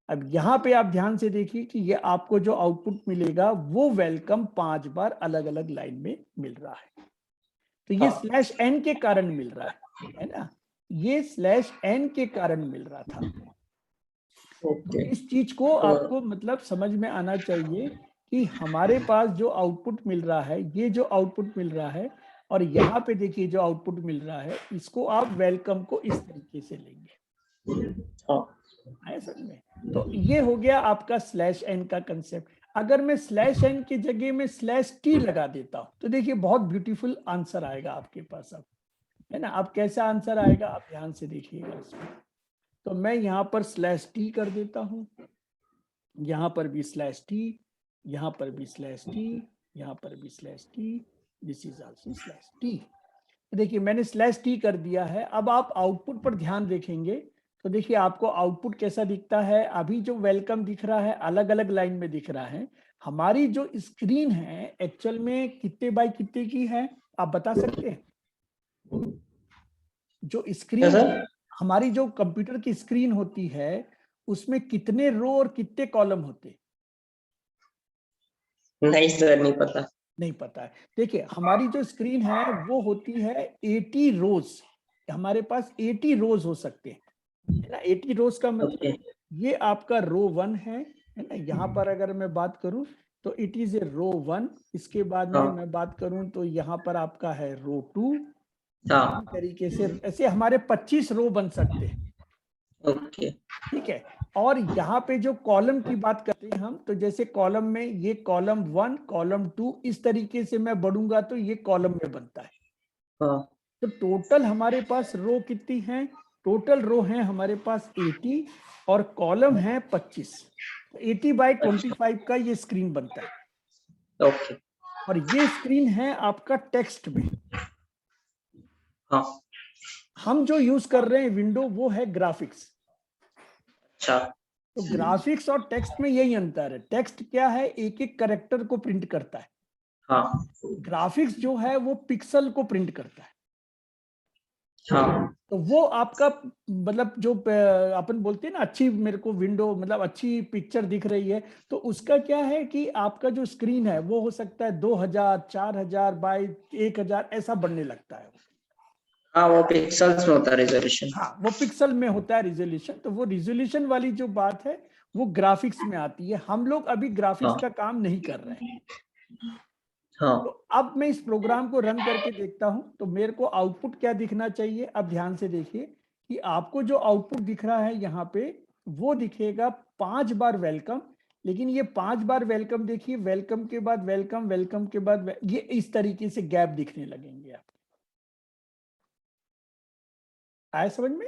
अब यहाँ पे आप ध्यान से देखिए कि ये आपको जो आउटपुट मिलेगा वो वेलकम 5 बार अलग अलग लाइन में मिल रहा है। तो ये /n के कारण मिल रहा है ना, ये /n के कारण मिल रहा था। तो इस चीज को आपको मतलब समझ में आना चाहिए कि हमारे पास जो आउटपुट मिल रहा है, ये जो आउटपुट मिल रहा है और यहाँ पे देखिए जो आउटपुट मिल रहा है, इसको आप वेलकम को इस तरीके से लेंगे। आया समझ में? तो ये हो गया आपका /n का कंसेप्ट। अगर मैं /n की जगह में /t लगा देता हूं तो देखिए बहुत ब्यूटीफुल आंसर आएगा आपके पास। अब है ना, अब कैसा आंसर आएगा आप ध्यान से देखिएगा इसमें। तो मैं यहाँ पर /t कर देता हूं, यहाँ पर भी /t, यहाँ पर भी /t, यहाँ पर भी /t, this is also /t। देखिए मैंने /t कर दिया है। अब आप आउटपुट पर ध्यान देखेंगे तो देखिए आपको आउटपुट कैसा दिखता है। अभी जो वेलकम दिख रहा है अलग अलग लाइन में दिख रहा है। हमारी जो स्क्रीन है एक्चुअल में कितने बाय कितने की है आप बता सकते हैं? जो स्क्रीन है, हमारी जो कंप्यूटर की स्क्रीन होती है उसमें कितने रो और कितने कॉलम होते? नहीं सर, नहीं पता। नहीं पता है। देखिए हमारी जो स्क्रीन है वो होती है 80 रोज। हमारे पास 80 रोज हो सकते हैं, है ना। 80 रोज का मतलब ये आपका रो 1 है ना। यहाँ पर अगर मैं बात करूं तो इट इज ए रो 1। इसके बाद में मैं बात करूं तो यहाँ पर आपका है रो 2। इसी तरीके से ऐसे हमारे 25 रो बन सकते हैं। ओके, ठीक है, और यहाँ पे जो कॉलम की बात करते हैं हम, तो जैसे कॉलम में ये कॉलम 1 कॉलम 2 इस तरीके से मैं बढ़ूंगा तो ये कॉलम में बनता है। तो टोटल हमारे पास रो कितनी है? टोटल रो है हमारे पास 80 और कॉलम है 25। 80/25 का ये स्क्रीन बनता है। ओके। और ये स्क्रीन है आपका टेक्स्ट में। हम जो यूज कर रहे हैं विंडो वो है ग्राफिक्स। अच्छा, तो ग्राफिक्स और टेक्स्ट में यही अंतर है। टेक्स्ट क्या है, एक एक कैरेक्टर को प्रिंट करता है। ग्राफिक्स जो है वो पिक्सल को प्रिंट करता है। तो वो आपका मतलब जो अपन बोलते हैं ना अच्छी मेरे को विंडो मतलब अच्छी पिक्चर दिख रही है, तो उसका क्या है कि आपका जो स्क्रीन है वो हो सकता है 2000 4000 बाय 1000 ऐसा बनने लगता है। वो पिक्सल्स में होता है रिजोल्यूशन। वो पिक्सल में होता है रिजोल्यूशन। तो वो रिजोल्यूशन वाली जो बात है वो ग्राफिक्स में आती है। हम लोग अभी ग्राफिक्स का काम नहीं कर रहे हैं। तो अब मैं इस प्रोग्राम को रन करके देखता हूं तो मेरे को आउटपुट क्या दिखना चाहिए। अब ध्यान से देखिए कि आपको जो आउटपुट दिख रहा है यहाँ पे वो दिखेगा 5 बार वेलकम। लेकिन ये 5 बार वेलकम देखिए, वेलकम के बाद वेलकम, वेलकम के बाद ये इस तरीके से गैप दिखने लगेंगे। आप आए समझ में?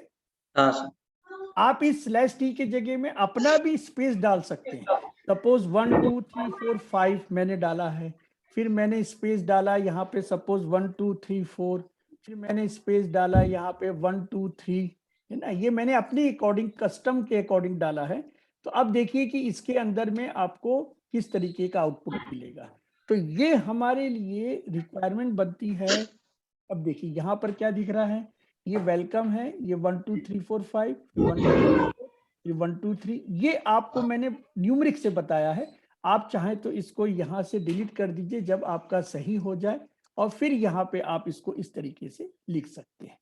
आप इस /t के जगह में अपना भी स्पेस डाल सकते हैं। सपोज 1 2 3 4 5 मैंने डाला है, फिर मैंने स्पेस डाला यहाँ पे सपोज 1 2 3 4, फिर मैंने स्पेस डाला यहाँ पे 1 2 3, है ना, ये मैंने अपनी अकॉर्डिंग कस्टम के अकॉर्डिंग डाला है। तो अब देखिए कि इसके अंदर में आपको किस तरीके का आउटपुट मिलेगा। तो ये हमारे लिए रिक्वायरमेंट बनती है। अब देखिए यहाँ पर क्या दिख रहा है, ये वेलकम है, ये 1 2 3 4 5, 1 2 3 4, ये 1 2 3, ये आपको मैंने न्यूमरिक से बताया है। आप चाहें तो इसको यहाँ से डिलीट कर दीजिए जब आपका सही हो जाए, और फिर यहाँ पे आप इसको इस तरीके से लिख सकते हैं।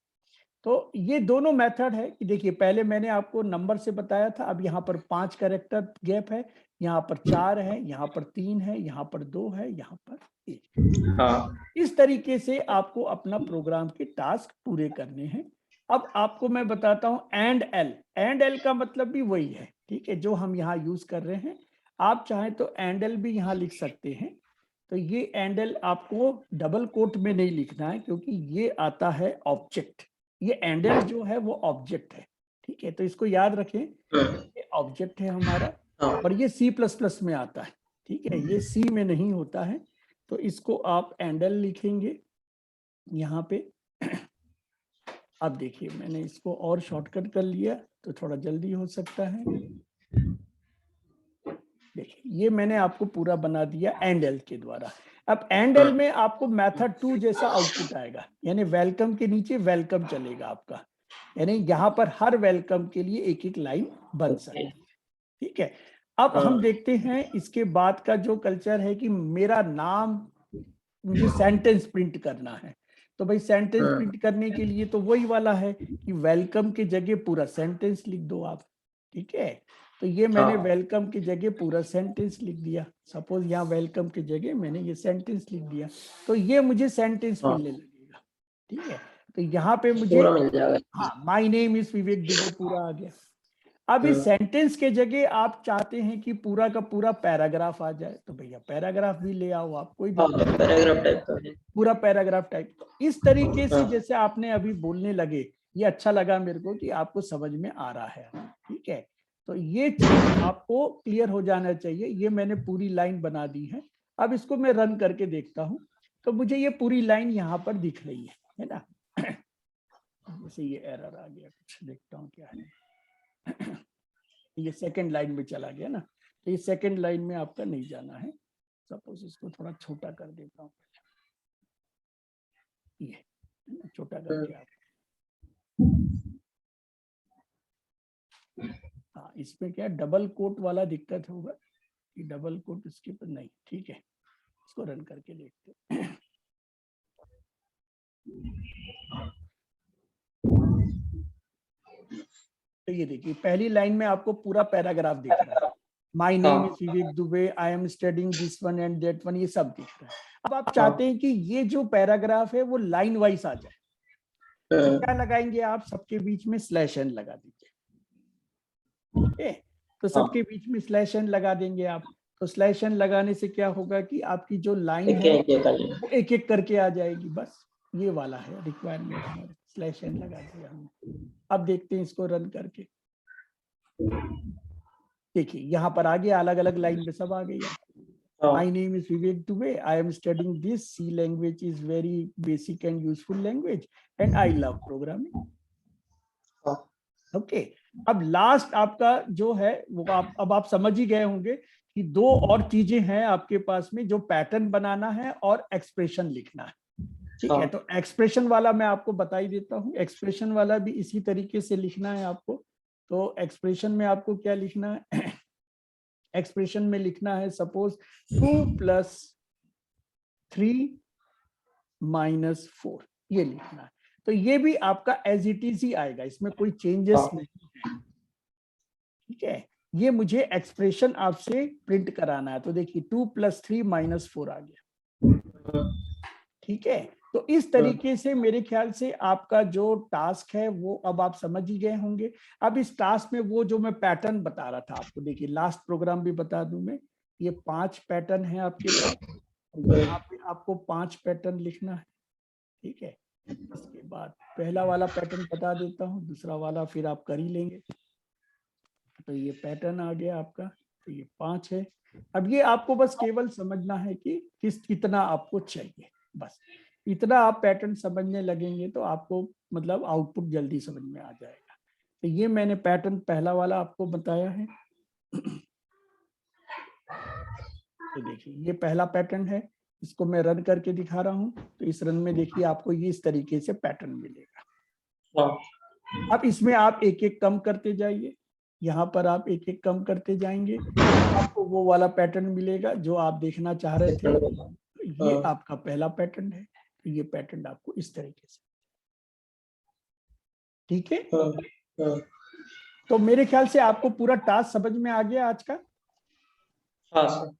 तो ये दोनों मेथड है कि देखिए पहले मैंने आपको नंबर से बताया था, अब यहाँ पर 5 कैरेक्टर गैप है, यहाँ पर 4 है, यहाँ पर 3 है, यहाँ पर 2 है, यहाँ पर 1। हाँ इस तरीके से आपको अपना प्रोग्राम के टास्क पूरे करने हैं। अब आपको मैं बताता हूं एंड एल का मतलब भी वही है, ठीक है, जो हम यहाँ यूज कर रहे हैं। आप चाहें तो एंड एल भी यहाँ लिख सकते हैं। तो ये एंड एल आपको डबल कोट में नहीं लिखना है, क्योंकि ये आता है ऑब्जेक्ट। ये एंड एल जो है वो ऑब्जेक्ट है, ठीक है, तो इसको याद रखें, ये ऑब्जेक्ट है हमारा, हाँ और ये C++ में आता है, ठीक है, ये C में नहीं होता है। तो इसको आप एंडल लिखेंगे यहाँ पे। अब देखिए मैंने इसको और शॉर्टकट कर लिया तो थोड़ा जल्दी हो सकता है। देखिए ये मैंने आपको पूरा बना दिया एंडल के द्वारा। अब एंडल में आपको मेथड 2 जैसा आउटपुट आएगा, यानी वेलकम के नीचे वेलकम चलेगा आपका, यानी यहाँ पर हर वेलकम के लिए एक एक लाइन बन सकती है, ठीक है। अब हम देखते हैं इसके बाद का जो कल्चर है कि मेरा नाम, मुझे सेंटेंस प्रिंट करना है। तो भाई सेंटेंस प्रिंट करने के लिए तो वही वाला है कि वेलकम की जगह पूरा सेंटेंस लिख दो आप, ठीक है। तो ये मैंने वेलकम की जगह पूरा सेंटेंस लिख दिया। सपोज यहाँ वेलकम की जगह मैंने ये सेंटेंस लिख दिया, तो ये मुझे सेंटेंस मिलने लगेगा, ठीक है। तो यहाँ पे मुझे पूरा मिल जाएगा। हाँ, my name is Vivek Dubey पूरा आ गया। अब इस सेंटेंस के जगह आप चाहते हैं कि पूरा का पूरा पैराग्राफ आ जाए, तो भैया पैराग्राफ भी ले आओ आप, कोई दिक्कत नहीं, पैराग्राफ टाइप का है। पूरा पैराग्राफ टाइप। इस तरीके से जैसे आपने अभी बोलने लगे, ये अच्छा लगा मेरे को कि आपको समझ में आ रहा है, ठीक है। तो ये चीज आपको क्लियर हो जाना चाहिए। ये मैंने पूरी लाइन बना दी है। अब इसको मैं रन करके देखता हूं, तो मुझे ये पूरी लाइन यहाँ पर दिख रही है ना। जैसे ये एरर आ गया, कुछ देखता हूँ क्या है। ये सेकंड लाइन में चला गया ना, तो ये सेकंड लाइन में आपका नहीं जाना है। सपोज इसको थोड़ा छोटा कर देता हूँ, ये छोटा करके आप, हाँ, इसमें क्या डबल कोट वाला दिक्कत होगा कि डबल कोट इसके ऊपर नहीं, ठीक है। इसको रन करके देखते हैं। तो ये देखिए पहली लाइन में आपको पूरा पैराग्राफ दिख रहा है, my name is Vivek Dubey, I am studying this one and that one, ये सब दिख रहा है। अब आप चाहते हैं कि ये जो पैराग्राफ है वो लाइन वाइज आ जाए, तो क्या लगाएंगे आप, सबके बीच में स्लैश एन लगा दीजिए, ठीक है। तो सबके बीच में स्लैश एन लगा देंगे आप। तो स्लैश एन लगाने से क्या होगा कि आपकी जो लाइन है वो एक एक करके आ जाएगी। बस ये वाला है रिक्वायरमेंट हमारे, स्लैश एन लगा दिया हमने। अब देखते हैं इसको रन करके, देखिए यहाँ पर आगे अलग अलग लाइन में सब आ गई। My name is Vivek Dubey. I am studying this. C language is very basic and useful language, and I love programming. Okay. अब लास्ट आपका जो है वो अब आप समझ ही गए होंगे कि दो और चीजें हैं आपके पास में, जो पैटर्न बनाना है और एक्सप्रेशन लिखना है, ठीक है। तो एक्सप्रेशन वाला मैं आपको बता ही देता हूँ। एक्सप्रेशन वाला भी इसी तरीके से लिखना है आपको। तो एक्सप्रेशन में आपको क्या लिखना है, एक्सप्रेशन में लिखना है सपोज 2 + 3 - 4, ये लिखना है। तो ये भी आपका एज इट इज ही आएगा, इसमें कोई चेंजेस नहीं है, ठीक है। ये मुझे एक्सप्रेशन आपसे प्रिंट कराना है। तो देखिए 2 + 3 - 4 आ गया, ठीक है। तो इस तरीके से मेरे ख्याल से आपका जो टास्क है वो अब आप समझ ही गए होंगे। अब इस टास्क में वो जो मैं पैटर्न बता रहा था आपको, देखिए लास्ट प्रोग्राम भी बता दूं मैं, ये 5 पैटर्न है आपके पास, यहाँ पे आपको 5 पैटर्न लिखना है, ठीक है। इसके बाद पहला वाला पैटर्न बता देता हूँ, दूसरा वाला फिर आप कर ही लेंगे। तो ये पैटर्न आ गया आपका, तो ये 5 है। अब ये आपको बस केवल समझना है कि कितना आपको चाहिए, बस इतना आप पैटर्न समझने लगेंगे तो आपको मतलब आउटपुट जल्दी समझ में आ जाएगा। तो ये मैंने पैटर्न पहला वाला आपको बताया है। तो देखिए ये पहला पैटर्न है, इसको मैं रन करके दिखा रहा हूं। तो इस रन में देखिए आपको ये इस तरीके से पैटर्न मिलेगा। अब इसमें आप एक एक कम करते जाइए, यहाँ पर आप एक एक कम करते जाएंगे, आपको वो वाला पैटर्न मिलेगा जो आप देखना चाह रहे थे। ये आपका पहला पैटर्न है, तो ये पैटर्न आपको इस तरीके से, ठीक है। तो मेरे ख्याल से आपको पूरा टास्क समझ में आ गया आज का। हाँ सर।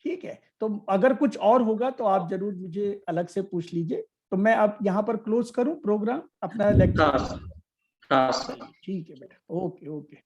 ठीक है, तो अगर कुछ और होगा तो आप जरूर मुझे अलग से पूछ लीजिए। तो मैं अब यहाँ पर क्लोज करूं प्रोग्राम अपना लेक्चर। हाँ सर। हाँ सर। ठीक है बेटा, ओके ओके।